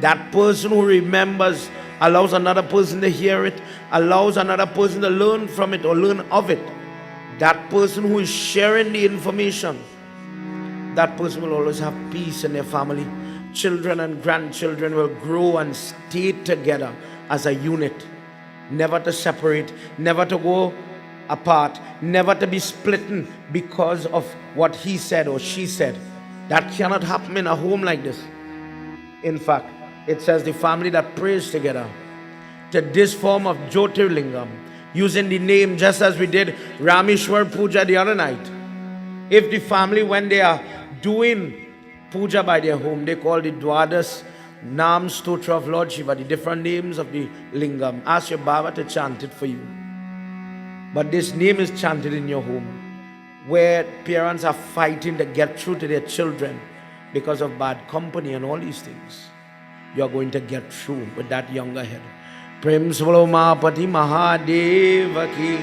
That person who remembers allows another person to hear it, allows another person to learn from it or learn of it. That person who is sharing the information, that person will always have peace in their family. Children and grandchildren will grow and stay together as a unit. Never to separate, never to go apart, never to be splitting because of what he said or she said. That cannot happen in a home like this. In fact, it says the family that prays together to this form of Jyotirlingam, using the name just as we did Rameshwar Puja the other night. If the family, when they are doing puja by their home, they call the Dwadas Nam Stotra of Lord Shiva, the different names of the Lingam. Ask your Baba to chant it for you. But this name is chanted in your home, where parents are fighting to get through to their children because of bad company and all these things. You are going to get through with that younger head. Prem Swalo Mahapati Mahadeva ki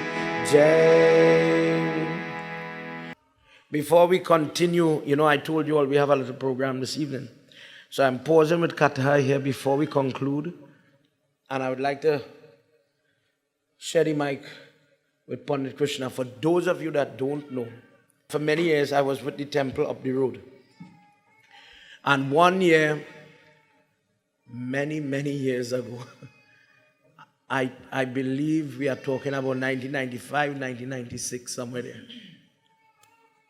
Jai. Before we continue, I told you all we have a little program this evening. So I'm pausing with Katha here before we conclude. And I would like to share the mic with Pandit Krishna. For those of you that don't know, for many years I was with the temple up the road. And one year, many years ago, I believe we are talking about 1995, 1996, somewhere there.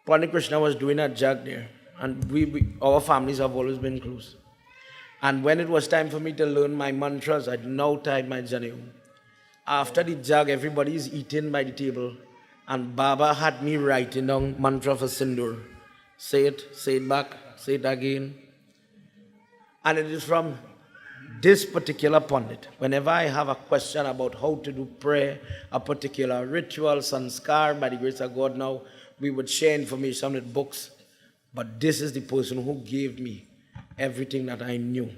Pandit Krishna was doing a jug there, and our families have always been close. And when it was time for me to learn my mantras, I now tied my Janeu. After the jug, everybody is eating by the table, and Baba had me writing down mantra for Sindur. Say it back, say it again. And it is from this particular Pandit. Whenever I have a question about how to do prayer, a particular ritual, sanskar, by the grace of God now, we would share information with books. But this is the person who gave me everything that I knew.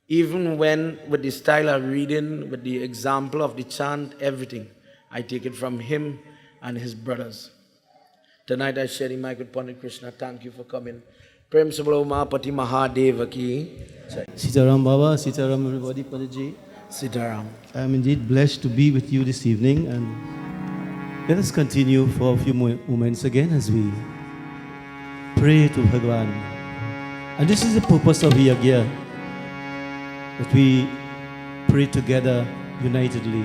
Even when, with the style of reading, with the example of the chant, everything, I take it from him and his brothers. Tonight I share the mic with Pandit Krishna. Thank you for coming. Prem se bolo Mahapati Mahadeva ki jai. Sitaram Baba, Sitaram everybody, Panditji. Sitaram. I am indeed blessed to be with you this evening, and let us continue for a few moments again as we pray to Bhagwan. And this is the purpose of Yagya, that we pray together unitedly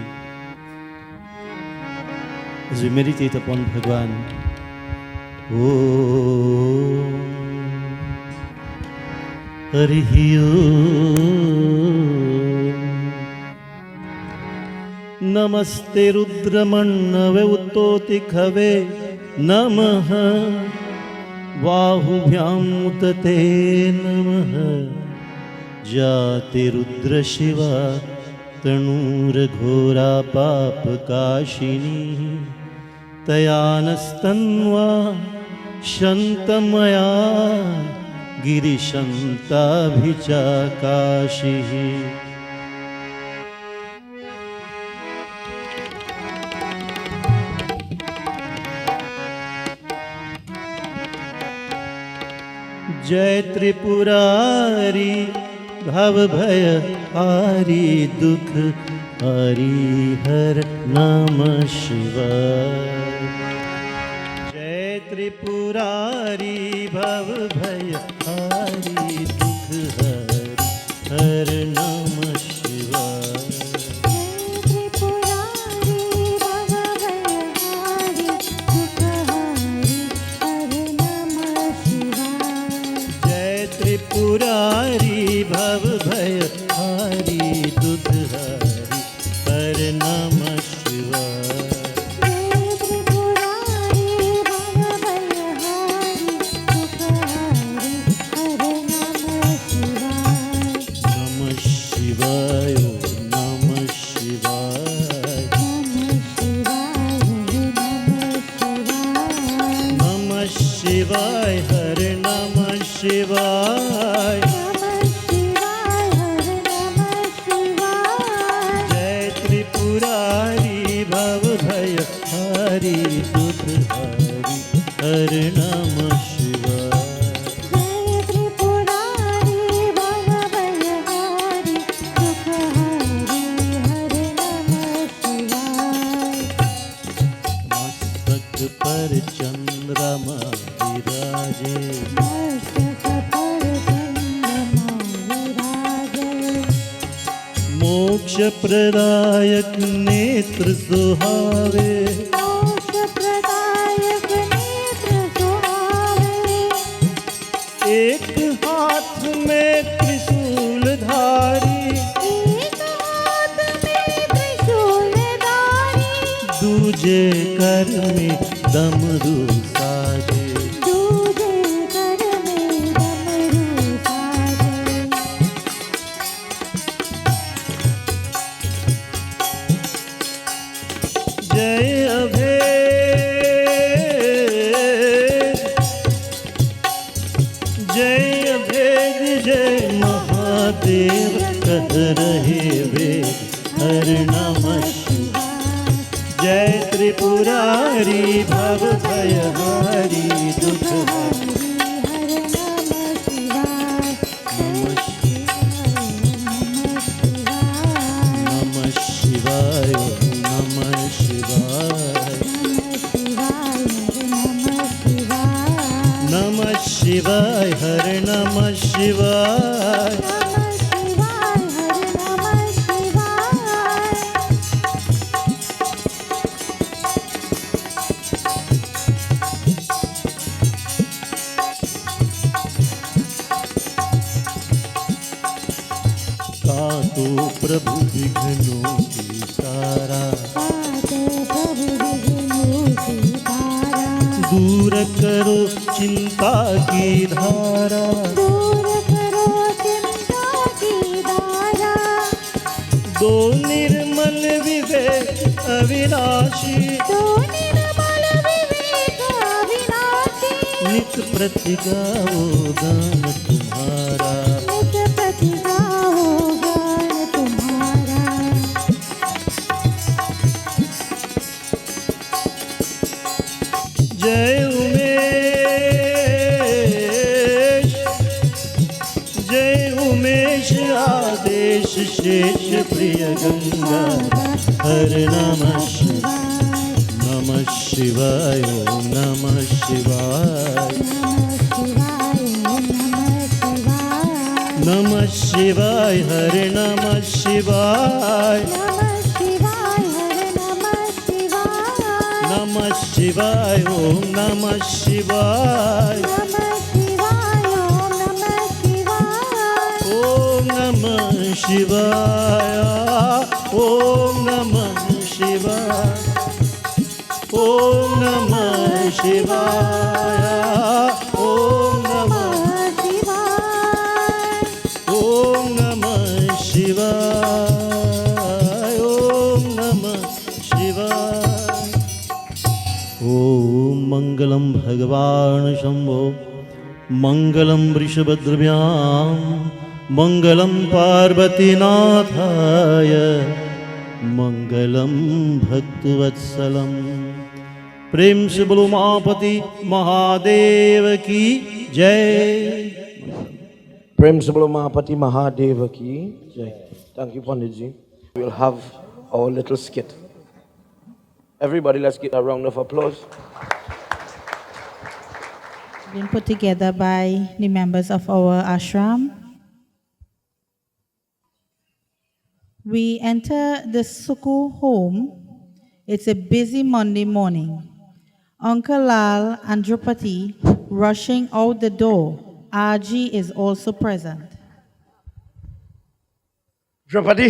as we meditate upon Bhagwan. Om Harihi Om Namaste Rudramannave Uttoti Khave Namaha Vahubhyam Utate Namaha Jati Rudra Shiva Tanur Ghora Pap Kashini Tayanastanva Shantamaya Girishanta Bhichakashi. जय त्रिपुरारी भव भय हारी दुख हरि हर नमः शिवाय। जय त्रिपुरारी भव भय हारी दुख हरि हर नमः शिवाय। त्रिपुरारी भव भय हारी दुख हरि हर नमः शिवाय। नमः शिवाय नमः शिवाय नमः शिवाय हर नमः शिवाय। जय त्रिपुरारी भव भय हारी दुख हरि हर नमः शिवाय। मस्तक पर चंद्रमा विराजे मोक्ष प्रदायक नेत्र सुहावे। एक हाथ में त्रिशूल धारी दूजे कर में डमरू साजे। जय अभेद जय अभेद जय महादेव कह रहे वे हर नमः शिवाय। जय त्रिपुरारी भव भय हारी दुख हरि नमः शिवाय नमः शिवाय नमः शिवाय हर नमः शिवाय। दो निर्मल विवेक अविनाशी तो निर्मल विवेक अविनाशी नित प्रति गाओ गान तुम्हारा नित प्रति गाओ गान तुम्हारा जय उमेश आदेश शेष प्रिय गंगा हर नमः शिवाय ओम नमः शिवाय नमः शिवाय हरे नमः शिवाय नमः शिवाय ओम नमः शिवाय ओम नमः शिवाय ओम नमः शिवाय ओम नमः शिवाय ओम नमः ओम नमः शिवाय ओम नमः शिवाय ओम मंगलम भगवान शंभो मंगलम वृषभद्रभ्याम मंगलम पार्वतीनाथाय मंगलम भक्तवत्सलम प्रेम से बोलो उमापति महादेव की जय Prem Sabalo Mahapati Mahadeva ki jai. Thank you, Panditji. We'll have our little skit. Everybody, let's give a round of applause. Been put together by the members of our ashram. We enter the Suku home. It's a busy Monday morning. Uncle Lal and Drupati rushing out the door. Aji is also present. Drupadi.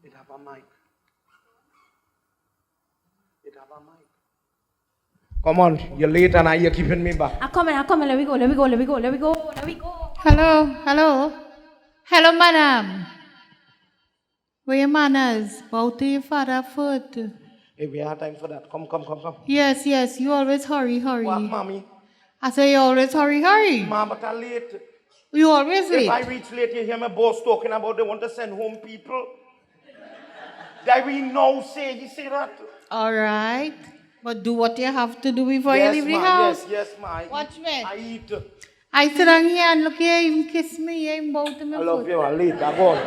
It have a mic. It have a mic. Come on, you're late and now you're keeping me back. Come on, let me go. Hello, madam. Where your manners? Bow to your father foot. Hey, we have time for that. Come. Yes, you always hurry. What, mommy? I say you always hurry. Mom, but I'm late. You always If I late. reach late, you hear my boss talking about they want to send home people. That we know say, he say that. All right. But do what you have to do before you Yes, leave the ma. house. Yes, ma. Watch me. I eat. I sit down here and look here, even kiss me, you even bow to my I love foot. you. I'm late. I'm gone.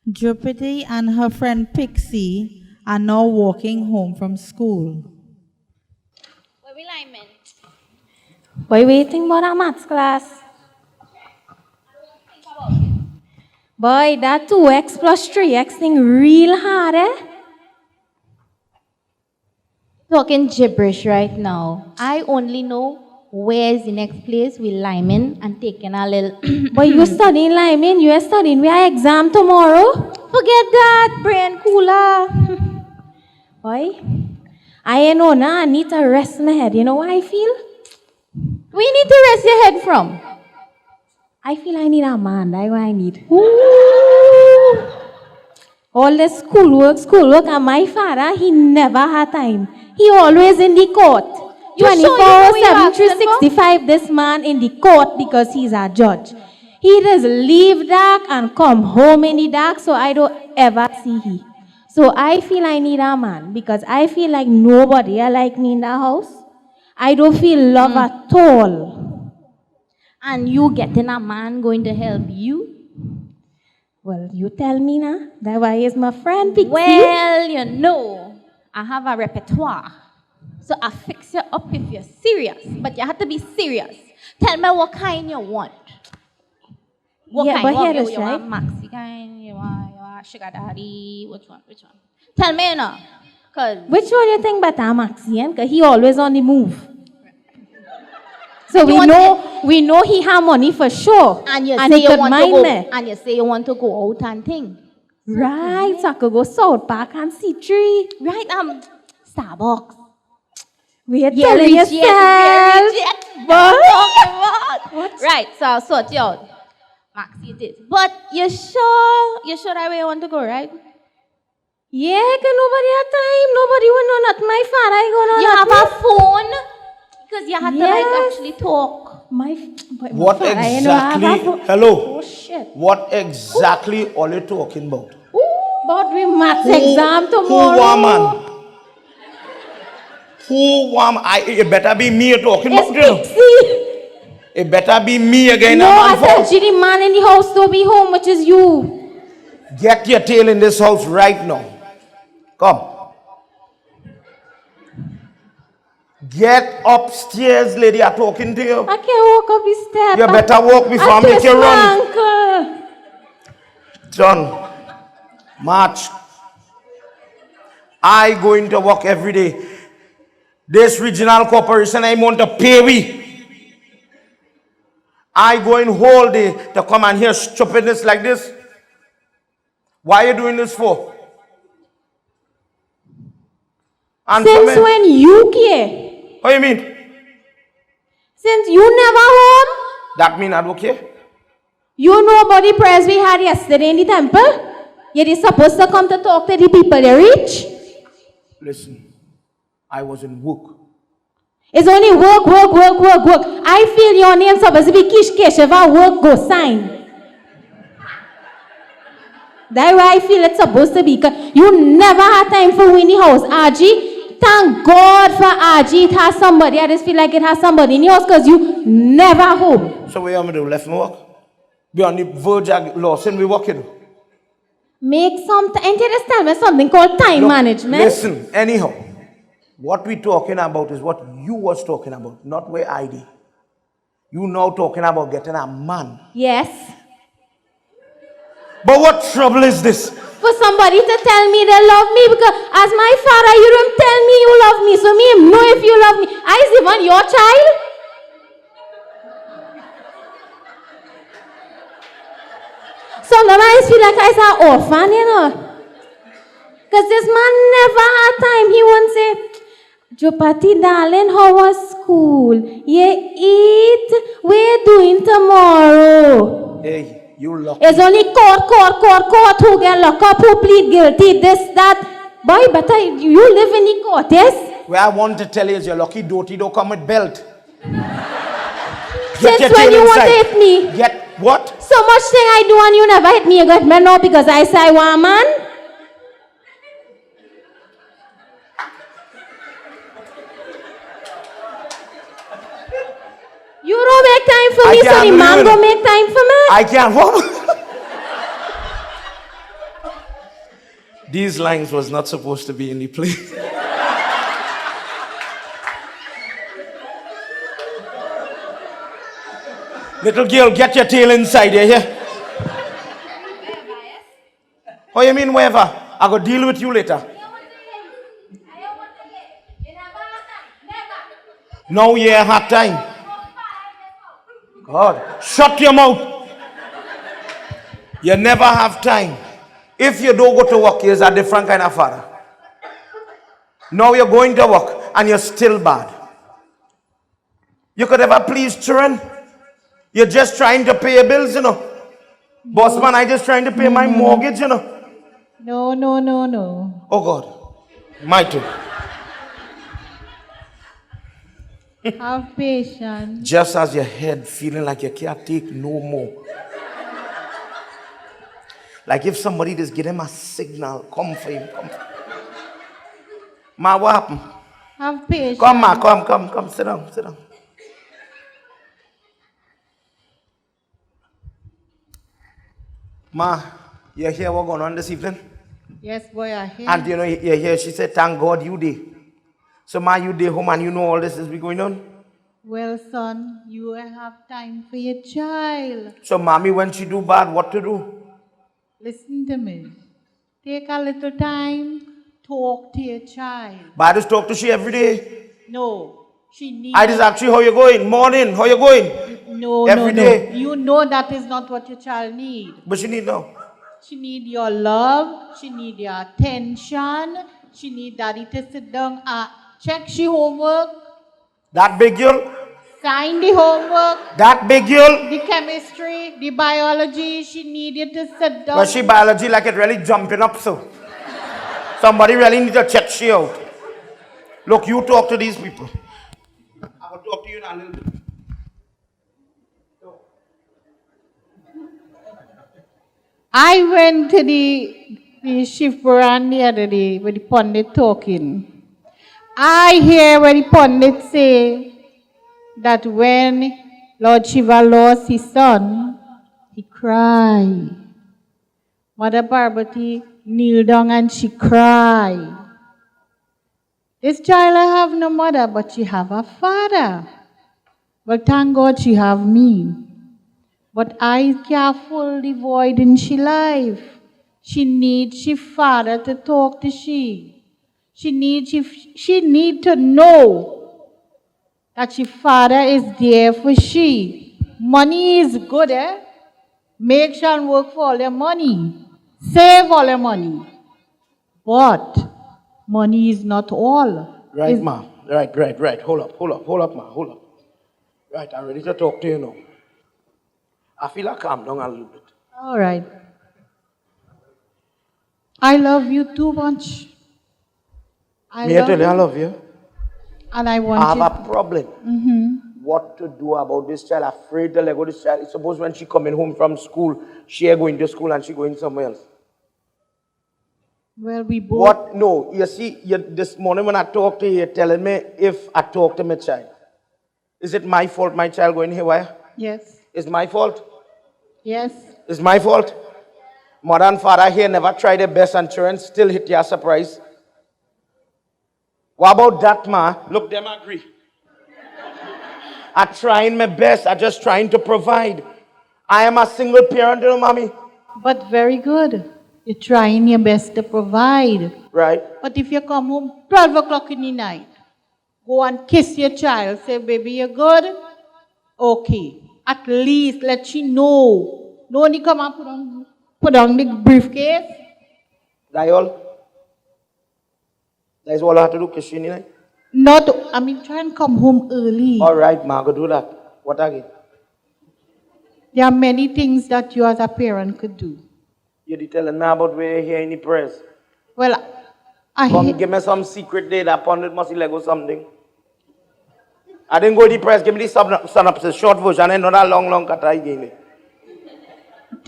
Drupadi and her friend Pixie are now walking home from school. Where will I meant? Why waiting about our maths class? Boy, that 2x plus 3x thing real hard, eh? Talking gibberish right now. I only know where's the next place with Lyman and taking a little. But you studying Lyman? You are studying. We have exam tomorrow. Forget that, brain cooler. Boy, I know now. I need to rest my head. You know what I feel? We need to rest your head from. I feel I need a man. That's what I need. Ooh. All the schoolwork, and my father, he never had time. He always in the court. 24/7, 365, this man in the court because he's a judge. He just leave dark and come home in the dark, so I don't ever see he. So I feel I need a man because I feel like nobody like me in the house. I don't feel love at all. And you getting a man going to help you? Well, you tell me now. That why is my friend Pixie? Well, you know, I have a repertoire. So I fix you up if you're serious. But you have to be serious. Tell me what kind you want. What Yeah, kind? but What here you is want right. maxi kind? You want sugar daddy? Which one? Tell me now. Cause Which one you think better, Maxine? Because he always on the move. So You want we know he have money for sure. and you and say he you could want to mind go me. and you say you want to go out and thing. Right, so I could go South Park and see tree. Right, Starbucks. Wait Yeah, till legit, yourself. What? Right, so I'll sort you out. Maxi it is. But you sure that way you want to go, right? Yeah, cause nobody have time. Nobody will know not my father. I go know You not have me. a phone? Because you have to like Yes. actually talk. But my What father, I know I have a exactly? phone. Hello. Oh shit. What exactly are you talking about? But we maths exam tomorrow. Who woman? Who woman? It better be me you're talking It's about. You know? Pixie. It better be me again. No, I I'm said for. Ginny man in the house to be home, which is you. Get your tail in this house right now. Come. Get upstairs, lady. I'm talking to you. I can't walk up the step. You better walk before I make twist you my run. ankle. John, March. I going to work every day. This regional corporation, I want to pay we. I going whole day to come and hear stupidness like this. Why are you doing this for? And for Since me, when you care? what do you mean? Since you never home? That mean I don't care? You know about the prayers we had yesterday in the temple? Yet you're supposed to come to talk to the people they reach? Listen, I was in work. It's only work. I feel your name supposed to be Kish Keshava, work, go sign. That's why I feel it's supposed to be. 'Cause you never had time for Winnie house. RG, thank God for RG. It has somebody. I just feel like it has somebody in your house because you never home. So what you want me to do? Left me work? Be on the verge of loss and we working. Make some time. Ain't you just tell me something called time Look, management? Listen, anyhow, what we talking about is what you was talking about, not where I did. You now talking about getting a man. Yes. But what trouble is this? For somebody to tell me they love me because as my father, you don't tell me you love me. So me know if you love me. I is even your child. Sometimes I feel like I an orphan, you know. Because this man never had time. He won't say, Jopati, darling, how was school? You eat? We're doing tomorrow. Hey, you lucky. It's only court who get locked up, who plead guilty, this, that. Boy, better you live in the court, yes? Where I want to tell you is you're lucky Doty don't come with belt. Since when you want to hit me? Get what? So much thing I do and you never hit me, you got me now because I say I want a man? You don't make time for I me, so can't the do man it. don't make time for me? I can't what? These lines was not supposed to be in the play. Little girl, get your tail inside here, yeah? What you mean wherever? I go deal with you later. Now you have time. God, shut your mouth. You never have time. If you don't go to work, you're a different kind of father. Now you're going to work and you're still bad. You could ever please children. You're just trying to pay your bills, you know. Boss man, I just trying to pay my mortgage, you know. No. Oh God, my too. Have patience. Just as your head feeling like you can't take no more. Like if somebody just give him a signal, come for him, come. Ma, what happened? Have patience. Come, ma, come, sit down. Ma, you hear what going on this evening? Yes, boy, I hear. And you know, you hear she said, thank God you did. So ma, you did home and you know all this is going on? Well, son, you will have time for your child. So mommy, when she do bad, what to do? Listen to me. Take a little time, talk to your child. But I just talk to she every day. No, she needs. I just ask you how you going, morning, how you going? No, every day. You know that is not what your child needs. But she need now. She need your love. She need your attention. She need daddy to sit down and check she homework, That big girl? sign the homework, That big girl? the chemistry, the biology. She need you to sit down. Well, she biology like it really jumping up so. Somebody really need to check she out. Look, you talk to these people. I will talk to you in a little bit. I went to the shift brand the other day with the pundit talking. I hear where the pundit say that when Lord Shiva lost his son, he cried. Mother Parvati kneel down and she cried. This child I have no mother, but she have a father. Well, thank God she have me. But I can't fill the void in she life. She needs she father to talk to she. She need to know that she father is there for she. Money is good, eh? Make sure and work for all your money. Save all your money. But money is not all. Right, Is- ma. Right. Hold up, ma. Hold up. Right, I'm ready to talk to you now. I feel like calm down a little bit. All right. I love you too much. Me tell you I love you. And I I want have you. a problem. What to do about this child? Afraid to let go this child. Suppose when she coming home from school, she ain't going to school and she going somewhere else. Well, we both. What? No. You see, this morning when I talked to you, you're telling me if I talk to my child. Is it my fault my child going haywire? Yes. It's my fault? Yes. It's my fault? Mother and father here never tried their best and children still hit your surprise. What about that, ma? Look, them agree. I'm trying my best. I'm just trying to provide. I am a single parent, you know, mommy. But very good. You're trying your best to provide. Right? But if you come home 12 o'clock in the night, go and kiss your child, say, baby, you're good? Okay. At least let she know. No only come and put on the briefcase. That all? That is all I have to do, kiss you in the night? Try and come home early. All right, ma, go do that. What again? There are many things that you as a parent could do. You're telling me about where you hear any prayers. Well, I Come hear, give me some secret day that pundit must be Lego something. I didn't go to the press, give me the synopsis, short version, and not a long cut I gave me.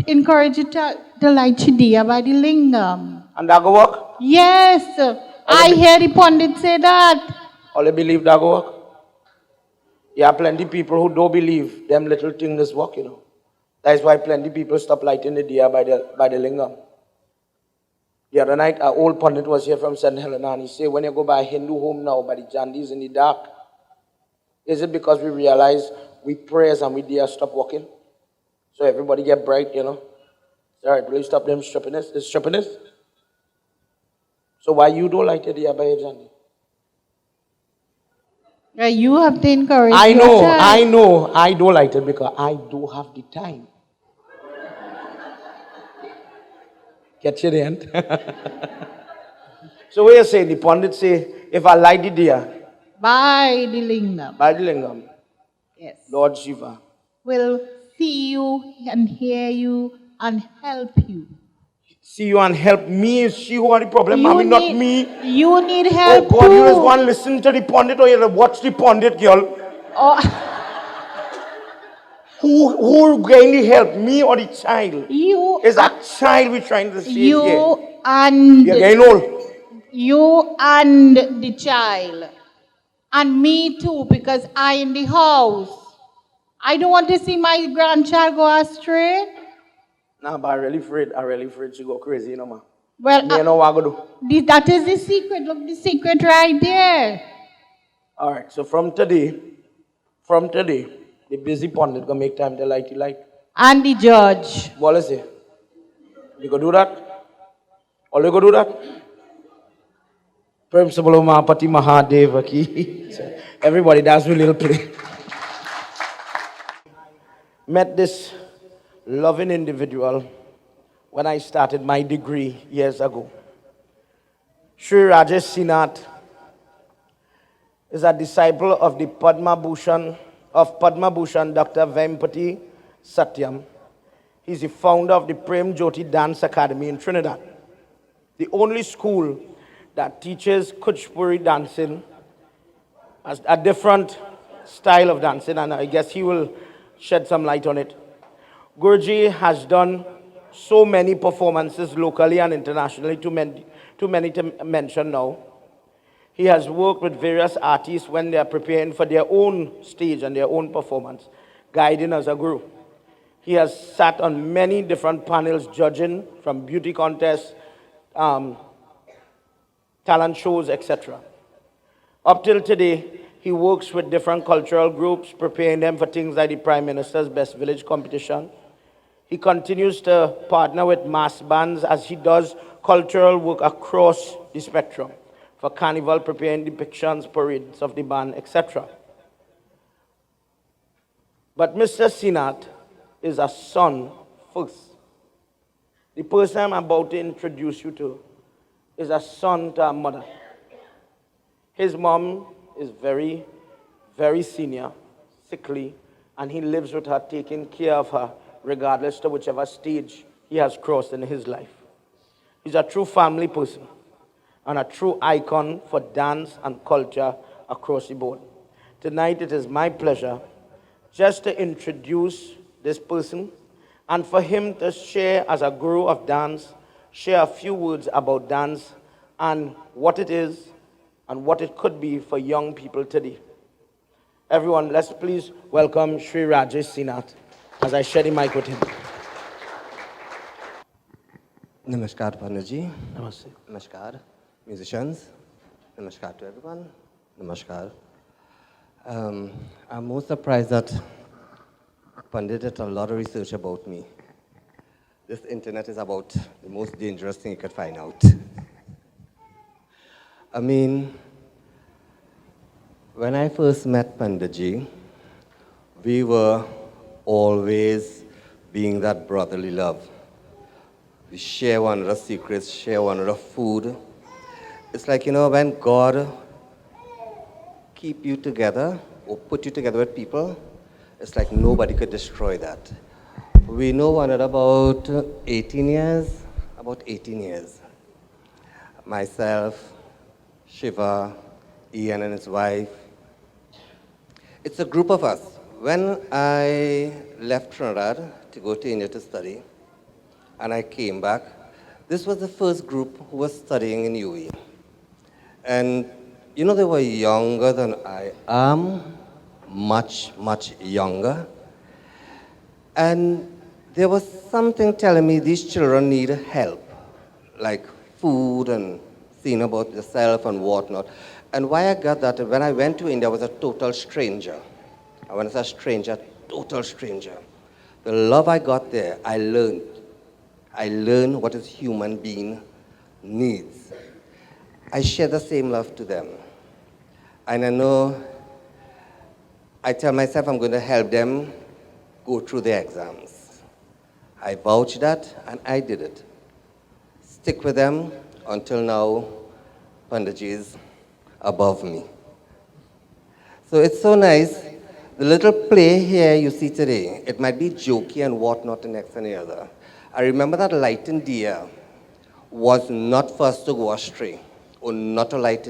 encourage you to light Chidiya by the lingam. And that go work? Yes, I hear the pundit say that. All you believe that go work? You have plenty people who don't believe them little things work, you know. That's why plenty people stop lighting the diya by the lingam. The other night, an old pundit was here from St. Helena, and he said, when you go by a Hindu home now, by the Jandis in the dark, is it because we realize we prayers and we dare stop walking? So everybody get bright, you know. All right, will you stop them strippiness? It's strippiness. So why you don't light the diya by a Jandi? You have to encourage I your know, child. I know, I don't like it because I do have the time. Get you the end? So what you say? The pundit say, if I light the diya By the lingam. by the lingam, Yes. Lord Shiva Will see you and hear you and help you. see you and help me. Is she who are the problem? Mommy, not me. You need Oh help God, you too. just want to listen to the pundit or you watch the pundit, girl? Oh, Who going to help, me or the child? you, It's a child we're trying to save here. you and You're getting old. you and the child. And me too, because I in the house. I don't want to see my grandchild go astray. Nah, but I'm really afraid she go crazy, you know, man. Well, Me know what I go do. that is the secret. Look, the secret right there. All right, so from today, the busy pundit gonna make time to light the light. And the judge. What is it? You go do that? All you go do that? Principal Umapati Mahadeva ki. Everybody, that's a little play. Met this loving individual when I started my degree years ago. Sri Rajesh Sinath is a disciple of the Padma Bhushan Dr. Vempati Satyam. He's the founder of the Prem Jyoti Dance Academy in Trinidad, the only school that teaches Kuchipuri dancing, as a different style of dancing, and I guess he will shed some light on it. Guruji has done so many performances locally and internationally, too many to mention now. He has worked with various artists when they are preparing for their own stage and their own performance, guiding as a guru. He has sat on many different panels judging, from beauty contests, talent shows, etc. Up till today, he works with different cultural groups, preparing them for things like the Prime Minister's Best Village competition. He continues to partner with mass bands as he does cultural work across the spectrum for carnival, preparing depictions, parades of the band, etc. But Mr. Sinath is a son first. The person I'm about to introduce you to is a son to a mother. His mom is very, very senior, sickly, and he lives with her, taking care of her, regardless to whichever stage he has crossed in his life. He's a true family person and a true icon for dance and culture across the board. Tonight it is my pleasure just to introduce this person and for him to share, as a guru of dance, share a few words about dance and what it is and what it could be for young people today. Everyone, let's please welcome Sri Rajesh Sinath as I share the mic with him. Namaskar, Panaji. Namaste. Namaskar, musicians. Namaskar to everyone. Namaskar. I'm most surprised that Pandit did a lot of research about me. This internet is about the most dangerous thing you could find out. I mean, when I first met Panditji, we were always being that brotherly love. We share one another's secrets, share one another's food. It's like, when God keep you together or put you together with people, it's like nobody could destroy that. We know one another about 18 years, Myself, Shiva, Ian and his wife. It's a group of us. When I left Trinidad to go to India to study, and I came back, this was the first group who was studying in UAE. And they were younger than I am, much, much younger. And there was something telling me these children need help, like food and seeing about yourself and whatnot. And why I got that, when I went to India, I was a total stranger. I was a stranger, total stranger. The love I got there, I learned what a human being needs. I share the same love to them. And I tell myself I'm going to help them go through their exams. I vouched that, and I did it. Stick with them until now. Panditji is above me. So it's so nice. The little play here you see today, it might be jokey and whatnot and next and the other. I remember that lighting deer was not for us to go astray or not to light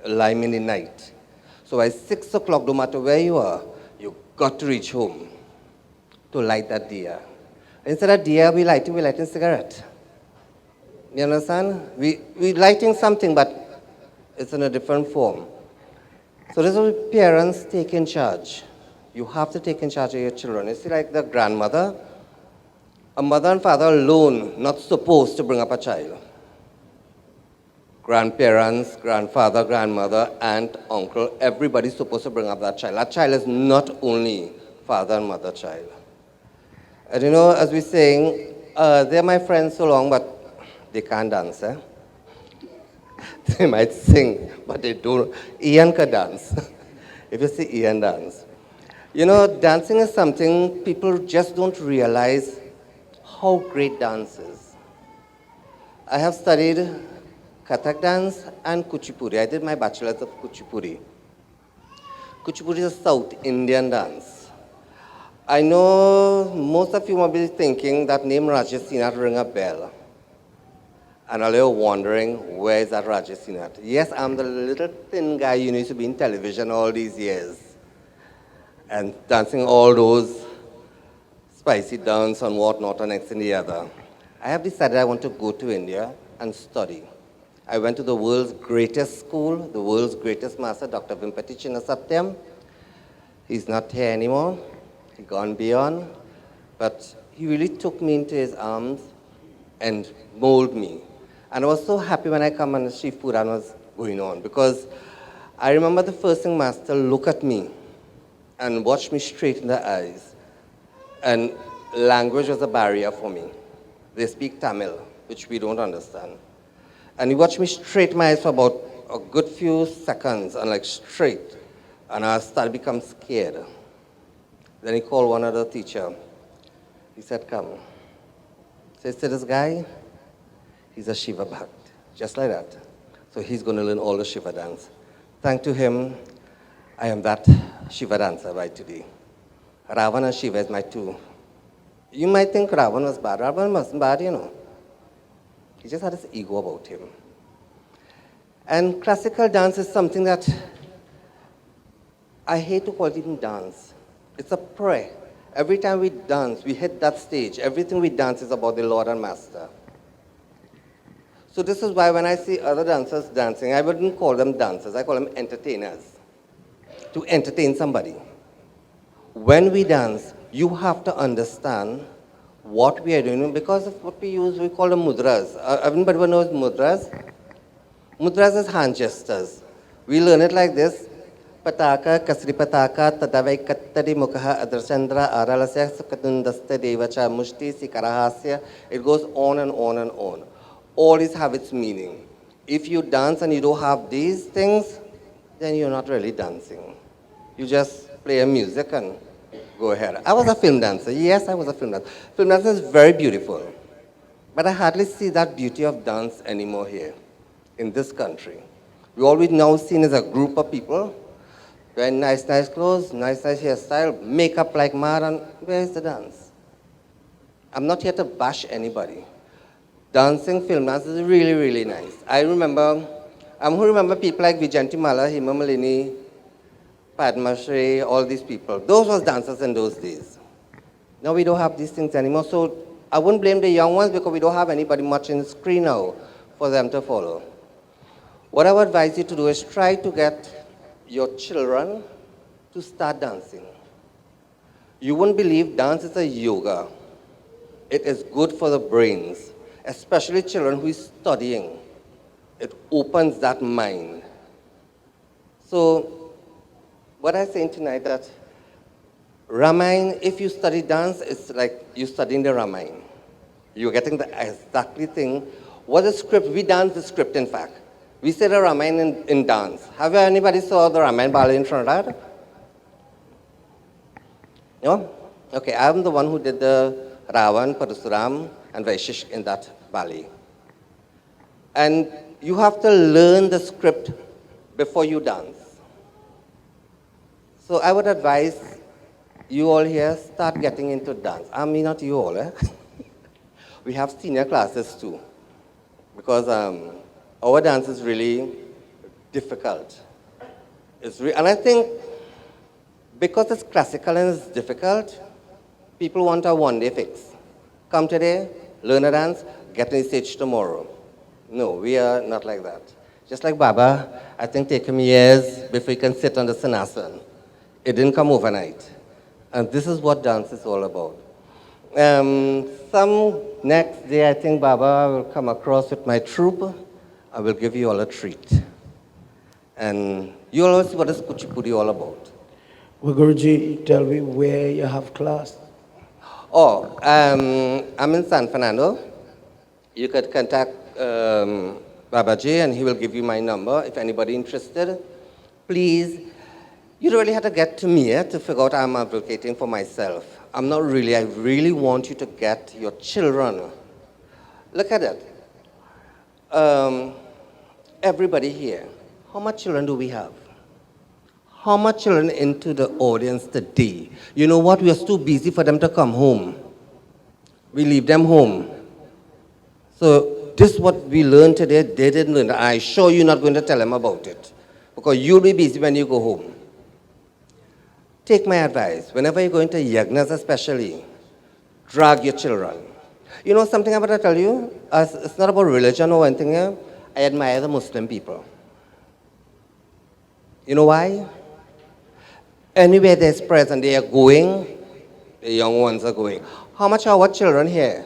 lime in the night. So at 6 o'clock, no matter where you are, you got to reach home to light that deer. Instead of deer, we lighting cigarette. You understand? We lighting something, but it's in a different form. So this is what parents take in charge. You have to take in charge of your children. You see, like the grandmother, a mother and father alone not supposed to bring up a child. Grandparents, grandfather, grandmother, aunt, uncle, everybody's supposed to bring up that child. That child is not only father and mother child. And as we're saying, they're my friends so long, but they can't dance. They might sing, but they don't. Ian can dance. If you see Ian dance. Dancing is something people just don't realize how great dance is. I have studied Kathak dance and Kuchipudi. I did my bachelor's of Kuchipudi. Kuchipudi is a South Indian dance. I know most of you might be thinking that name Rajesh Sinath ring a bell. And all you're wondering, where is that Rajesh Sinath? Yes, I'm the little thin guy you used to be in television all these years. And dancing all those spicy dance and whatnot and next and the other. I have decided I want to go to India and study. I went to the world's greatest school, the world's greatest master, Dr. Vimpati Chinnasatyam. He's not here anymore. He's gone beyond. But he really took me into his arms and molded me. And I was so happy when I come and Shiv Puran was going on, because I remember the first thing master looked at me and watched me straight in the eyes. And language was a barrier for me. They speak Tamil, which we don't understand. And he watched me straight in my eyes for about a good few seconds, and like straight. And I started to become scared. Then he called one other teacher. He said, come. He said, see this guy? He's a Shiva Bhakt, just like that. So he's going to learn all the Shiva dance. Thanks to him, I am that Shiva dancer by today. Ravan and Shiva is my two. You might think Ravan was bad. Ravan wasn't bad, you know. He just had this ego about him. And classical dance is something that I hate to call it even dance. It's a prayer. Every time we dance, we hit that stage. Everything we dance is about the Lord and Master. So this is why when I see other dancers dancing, I wouldn't call them dancers, I call them entertainers. To entertain somebody. When we dance, you have to understand what we are doing, because of what we use, we call them mudras. Everybody knows mudras? Mudras is hand gestures. We learn it like this. Pataka, kasri pataka, tadavai kattari mukha adrachandra aralasya sukatundaste devacha mushti sikarahasya. It goes on and on and on. All these have its meaning. If you dance and you don't have these things, then you're not really dancing. You just play a music and go ahead. I was a film dancer. Yes, I was a film dancer. Film dance is very beautiful. But I hardly see that beauty of dance anymore here in this country. We always now seen as a group of people, wearing nice clothes, nice hairstyle, makeup like mad, and where is the dance? I'm not here to bash anybody. Dancing, film dance is really, really nice. I remember, who remember people like Vijayanti Mala, Hema Malini, Padma Shri, all these people. Those was dancers in those days. Now we don't have these things anymore, so I wouldn't blame the young ones because we don't have anybody much in the screen now for them to follow. What I would advise you to do is try to get your children to start dancing. You wouldn't believe dance is a yoga. It is good for the brains, especially children who is studying. It opens that mind. So, what I'm saying tonight that Ramayana, if you study dance, it's like you studying the Ramayana. You're getting the exactly thing. What is script? We dance the script, in fact. We say the Ramayana in dance. Have you anybody saw the Ramayana ballet in Trinidad? No? Okay, I'm the one who did the Ravan, Parasuram, and Vaishish in that ballet. And you have to learn the script before you dance. So I would advise you all here, start getting into dance. I mean, not you all, eh? We have senior classes too, because our dance is really difficult. And I think because it's classical and it's difficult, people want a one-day fix. Come today, learn a dance, get on the stage tomorrow. No, we are not like that. Just like Baba, I think take him years before he can sit on the sanasana. It didn't come overnight. And this is what dance is all about. Some next day, I think Baba will come across with my troupe. I will give you all a treat. And you'll all see what is Kuchipudi all about. Well, Guruji, tell me where you have class. Oh, I'm in San Fernando. You could contact Babaji and he will give you my number if anybody interested. Please, you don't really have to get to me to figure out I'm advocating for myself. I'm not really. I really want you to get your children. Look at it. everybody here, how much children do we have? How much children into the audience today? You know what? We are too busy for them to come home. We leave them home. So this is what we learned today. They didn't learn. I'm sure you're not going to tell them about it because you'll be busy when you go home. Take my advice. Whenever you're going to yagnas especially, drag your children. You know something I'm going to tell you? It's not about religion or anything here. I admire the Muslim people. You know why? Anywhere there's prayers and they are going, the young ones are going. How much our children here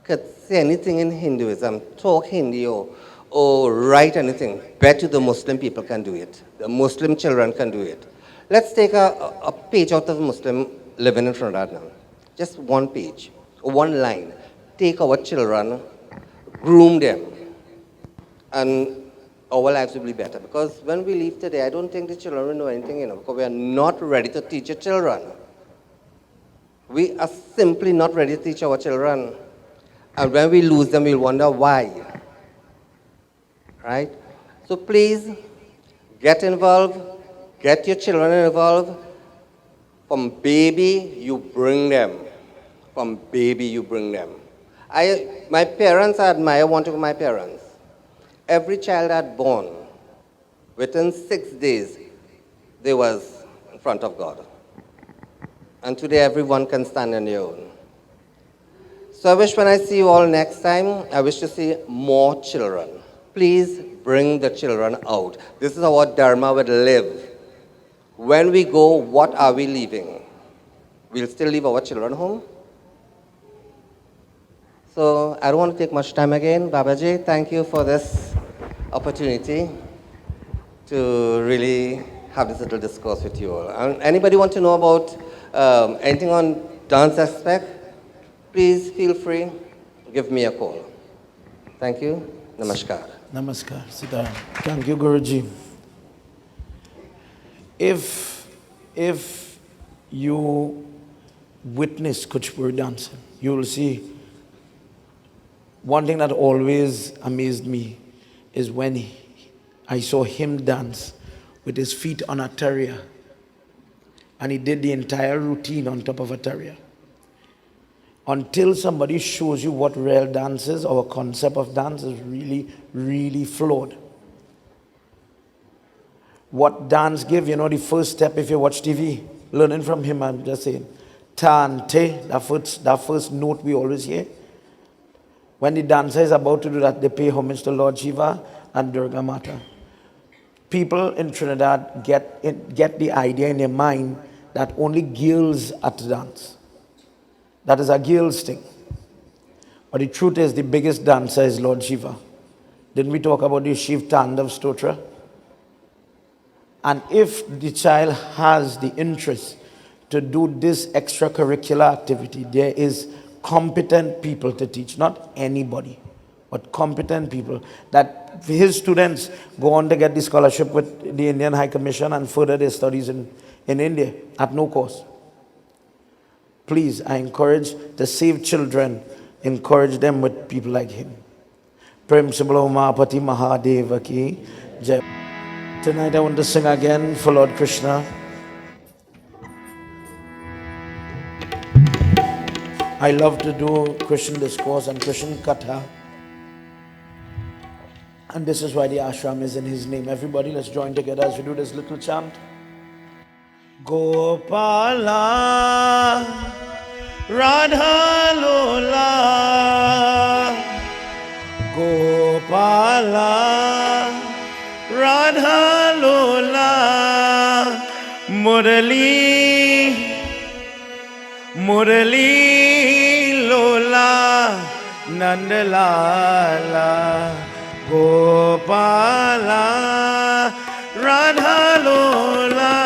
could say anything in Hinduism, talk Hindi or write anything? Bet you the Muslim people can do it. The Muslim children can do it. Let's take a page out of Muslim living in Trinidad now. Just one page, one line. Take our children, groom them, and our lives will be better. Because when we leave today, I don't think the children will know anything, because we are not ready to teach the children. We are simply not ready to teach our children. And when we lose them, we'll wonder why. Right? So please, get involved. Get your children involved. From baby, you bring them. From baby, you bring them. My parents, I admire one of my parents. Every child I had born, within 6 days, they was in front of God. And today, everyone can stand on their own. So I wish when I see you all next time, I wish to see more children. Please bring the children out. This is how Dharma would live. When we go, what are we leaving? We'll still leave our children home? So I don't want to take much time again. Babaji, thank you for this opportunity to really have this little discourse with you all. And anybody want to know about anything on dance aspect, please feel free, give me a call. Thank you. Namaskar. Namaskar. Siddharth. Thank you, Guruji. If you witness Kuchipuri dancing, you will see one thing that always amazed me is when I saw him dance with his feet on a terrier, and he did the entire routine on top of a terrier. Until somebody shows you what real dance is, our concept of dance is really, really flawed. What dance give, the first step, if you watch TV, learning from him, I'm just saying, tan, te, that first note we always hear. When the dancer is about to do that, they pay homage to Lord Shiva and Durga Mata. People in Trinidad get the idea in their mind that only girls are to dance. That is a girl's thing. But the truth is, the biggest dancer is Lord Shiva. Didn't we talk about the Shiv Tandav Stotra? And if the child has the interest to do this extracurricular activity, there is competent people to teach, not anybody, but competent people, that his students go on to get the scholarship with the Indian High Commission and further their studies in India at no cost. Please, I encourage to save children, encourage them with people like him. Prem Sibalo Mahapati Mahadeva ki Jai. Tonight I want to sing again for Lord Krishna. I love to do Christian discourse and Christian katha. And this is why the ashram is in his name. Everybody, let's join together as we do this little chant. Gopala Radha Lola Gopala Radha Lola Murali Lola Nandalala Gopala Radha Lola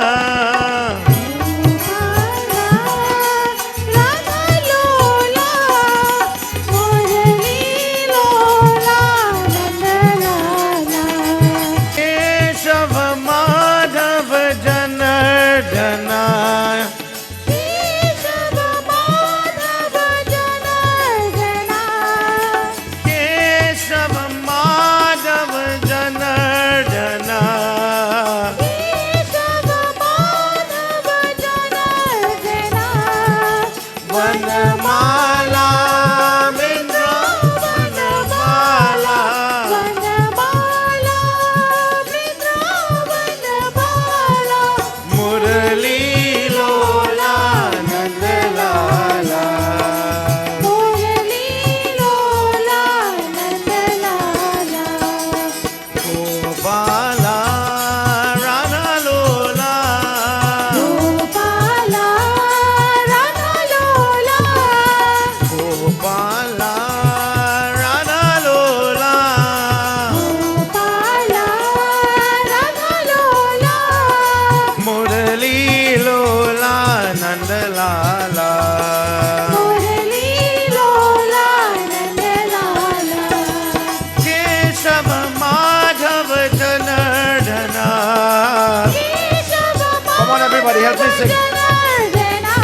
Janardana.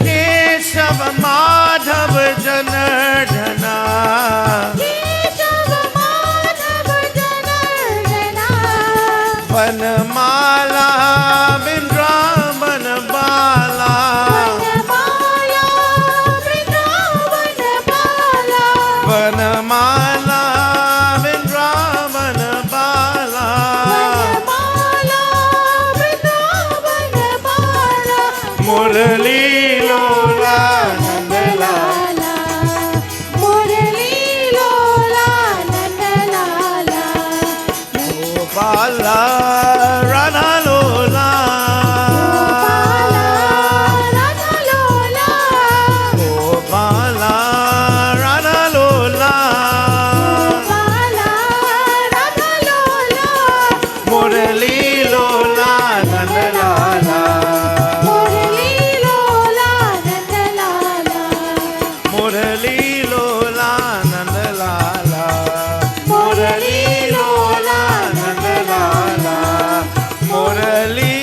Keshav Madhav Janardana. Keshava Madhava Janardana. Vanmala Vrindavan Bala. Vanmala Vrindavan Bala. Vanmala Vrindavan Bala. Vanmala Vrindavan Bala. Murali Lola Nandalala. Murali Lola Nandalala. Gopala Radha Lola. Radha Lola. Gopala Radha Lola. Gopala Radha Lola. Murali Lola Nandalala. Murali Lola Nandalala. Murali Lola Nandalala. Murali Lola Nandalala. Murali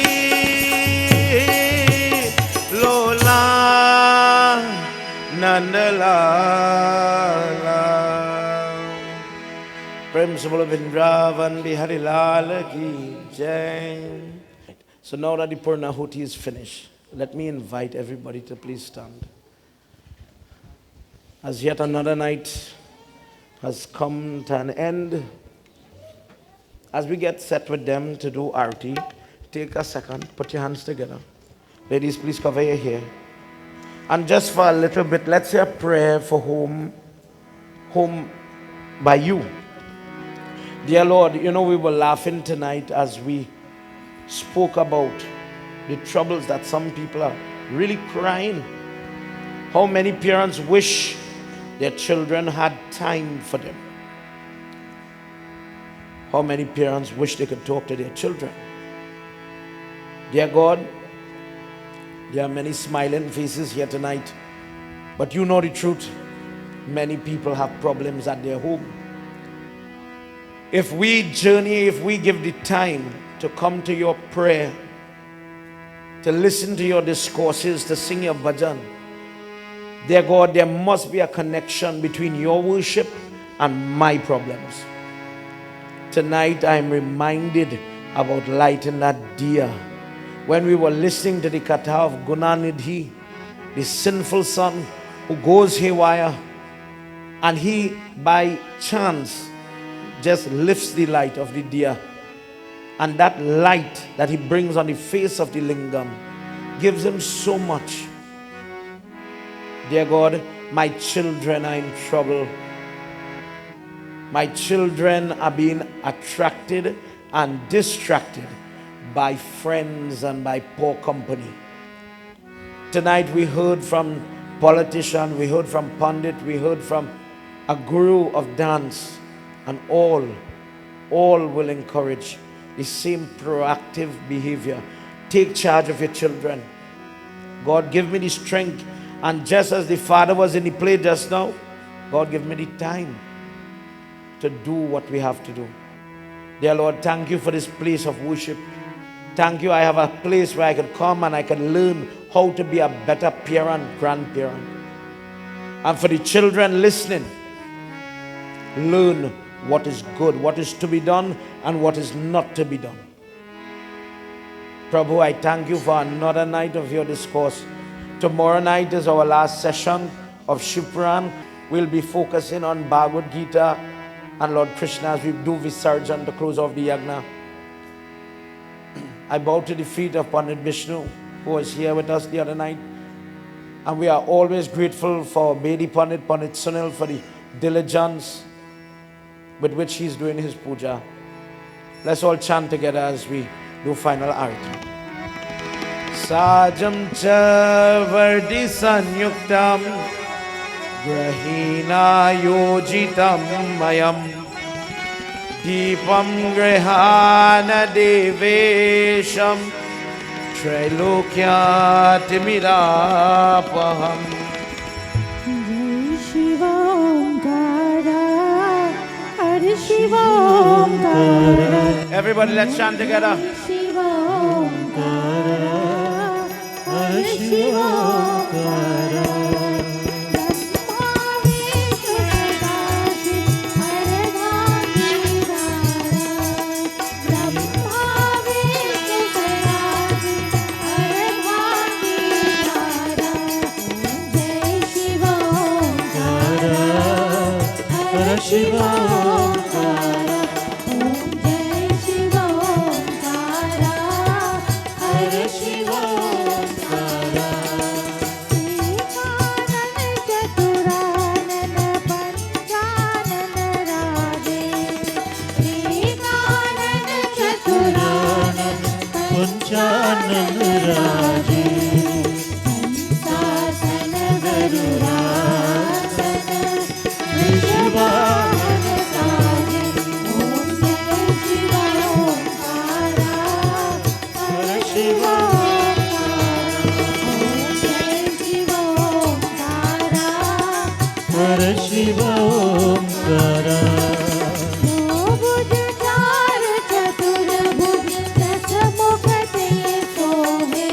Lola Nandalala. Prem se bolo Vrindavan Bihari Lal ki jai. So now that the Purnahuti is finished, let me invite everybody to please stand. As yet another night has come to an end, as we get set with them to do arti, take a second, put your hands together. Ladies, please cover your hair. And just for a little bit, let's say a prayer for home by you. Dear Lord, you know we were laughing tonight as we spoke about the troubles that some people are really crying. How many parents wish their children had time for them? How many parents wish they could talk to their children? Dear God, there are many smiling faces here tonight, but you know the truth. Many people have problems at their home. If we journey, if we give the time to come to your prayer, to listen to your discourses, to sing your bhajan, dear God, there must be a connection between your worship and my problems. Tonight I am reminded about lighting that diya. When we were listening to the Katha of Gunanidhi, the sinful son who goes haywire, and he by chance just lifts the light of the diya, and that light that he brings on the face of the lingam gives him so much. Dear God, my children are in trouble. My children are being attracted and distracted by friends and by poor company. Tonight we heard from politician, we heard from pundit, we heard from a guru of dance, and all will encourage the same proactive behavior. Take charge of your children. God, give me the strength, and just as the father was in the play just now, God, give me the time to do what we have to do. Dear Lord, thank you for this place of worship. Thank you, I have a place where I can come and I can learn how to be a better parent, grandparent. And for the children listening, learn what is good, what is to be done, and what is not to be done. Prabhu, I thank you for another night of your discourse. Tomorrow night is our last session of Shivpuran. We'll be focusing on Bhagavad Gita and Lord Krishna as we do Visarjan to close off the Yagna. I bow to the feet of Pandit Vishnu, who was here with us the other night. And we are always grateful for Bedi Pandit, Pandit Sunil, for the diligence with which he is doing his puja. Let's all chant together as we do final arati. Sajam cha vardi sanyuktam grahina yojitam mayam Deepam grihana devesham Trailokya timirapaham. Jai Shiva Omkara, Hare Shiva Omkara. Everybody, let's chant together. Shiva Omkara, Shiv ओंकार शिव ओंकार जय शिव ओंकार हर शिव ओंकार एकानन चतुरानन पंचानन राधे एकानन चतुरानन पंचानन राजे शासन गरुरासन विश्ववाहन साजे ओम जय शिव ओंकार हर शिव ओंकार हर शिव ओंकार भुज चार चतुर्भुज दस मुख ते सोहे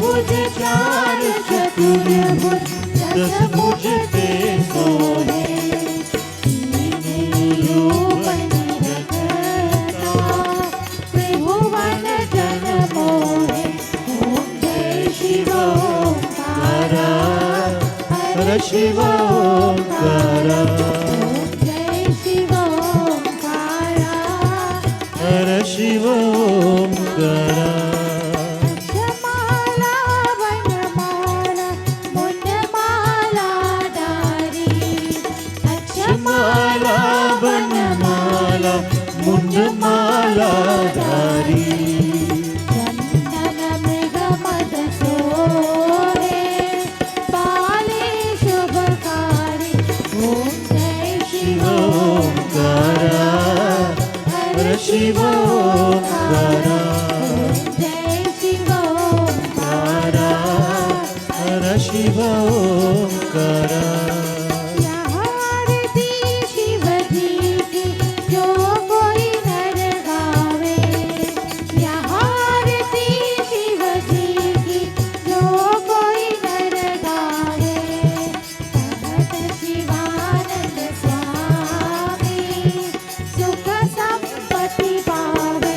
भुज चार चतुर्भुज दस मुख ते सोहे रूपन रखता त्रिभुवन जन मोहे ओम जय शिव ओंकार हर शिव ओंकार जय शिव ओंकार हर शिव ओंकार जमाला वनमाला मुंडमाला दारी माला बनमाला मुंडमाला धारी चंदन मृग मद सोहे पाले शुभकारी ओम जय शिव ओंकार हर शिव ओंकार जय शिव ओंकार हर शिव ओंकार यहाँ आरती शिव जी की जो कोई नर गावे यहाँ आरती शिव जी की जो कोई नर गावे भगत शिवानंद स्वामी सुख संपत्ति पावे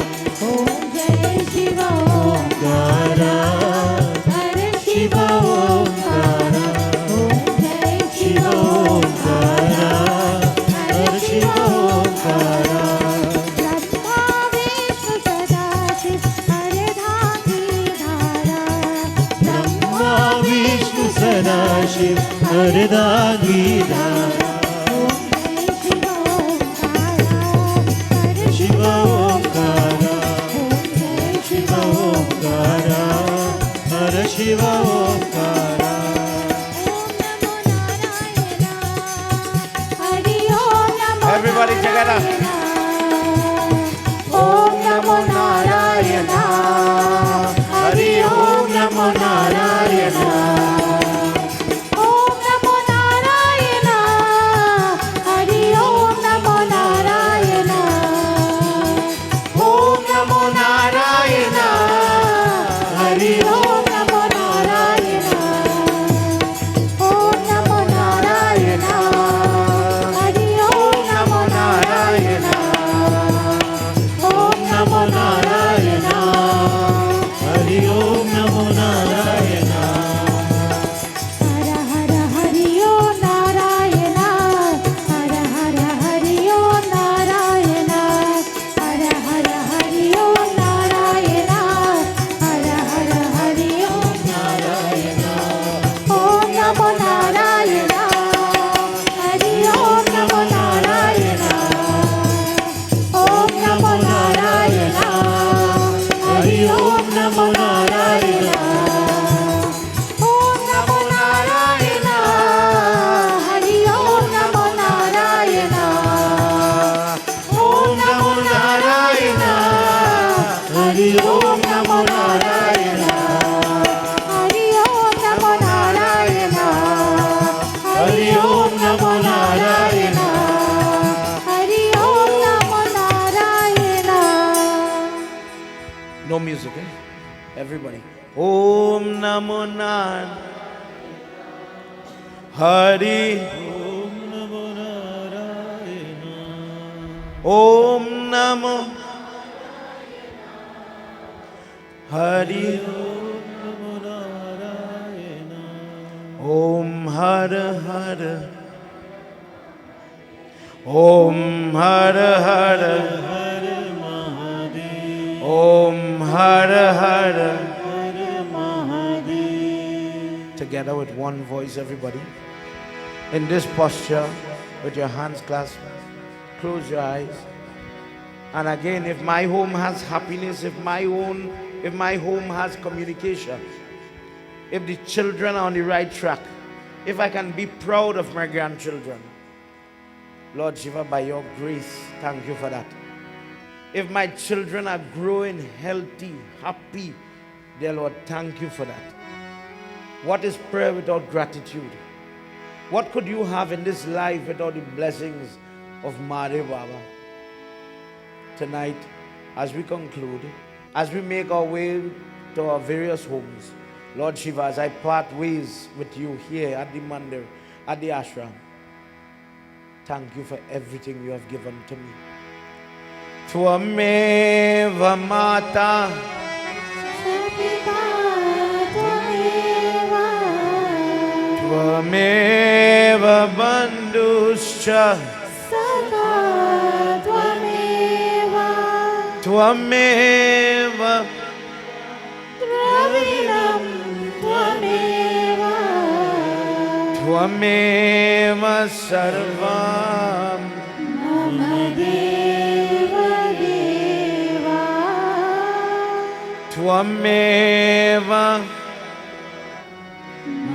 ओम जय शिव ओंकार हर शिव ओंकार ओम जय शिव ओंकार हर शिव ओंकार ब्रह्मा विष्णु सदाशिव हरधारी धारा ब्रह्मा विष्णु सदाशिव हरदागी धारा ओम जय शिव ओंकार हर शिव ओंकार ओम जय शिव ओंकार हर शिव ओंकार हरि ओम नमो Everybody together. Om NaMo Narayan Hari Om NaMo Narayan Om NaMo Narayan Hari Om NaMo Narayan Om NaMo Narayan Hari Om NaMo Narayan Om NaMo Narayan Hari Om NaMo Narayan Om NaMo Narayan Hari Om NaMo Narayan her her Hari Om Narayan her her Hari Om Narayan her her Hari Om Narayan her her Hari Om Narayan Om NaMo Narayan Hari Om NaMo Narayan Om NaMo Narayan Hari Om NaMo Narayan Om NaMo Narayan Hari Om NaMo Narayan Om NaMo Narayan Hari Om NaMo Narayan Hari Om NaMo Narayan Hari Om NaMo Narayan Hari Om NaMo Narayan No music, eh? Everybody. Om Namo Narayana. Hari. Om Namo Hari. Om Hara Hara. Om Hara Hara. Om Hara Hara. Together with one voice, everybody. In this posture, with your hands clasped, close your eyes. And again, if my home has happiness, if my home has communication, if the children are on the right track, if I can be proud of my grandchildren, Lord Shiva, by your grace, thank you for that. If my children are growing healthy, happy, dear Lord, thank you for that. What is prayer without gratitude? What could you have in this life without the blessings of Mare Baba? Tonight, as we conclude, as we make our way to our various homes, Lord Shiva, as I part ways with you here at the mandir, at the ashram, thank you for everything you have given to me. Tvameva Mata, Tvameva Bandhuscha, Tvameva Dravidam Tvameva Tvameva Sarvam Mama Deva Deva Tvameva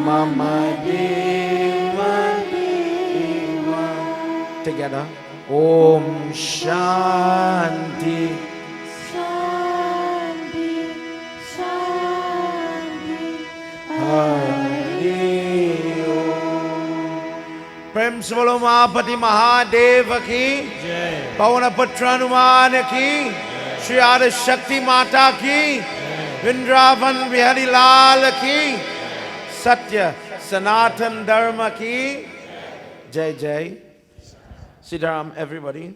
Mama Deva Deva. Together. Om Shanti. Shanti Shanti Hari Om. Prem se bolo Mahapati Mahadeva ki, Pavana Putra Hanuman ki, Shri Adi Shakti Mata ki, Vrindavan Bihari Lal ki, Satya Sanatan Dharma ki. Jai Jai. Sitaram, everybody.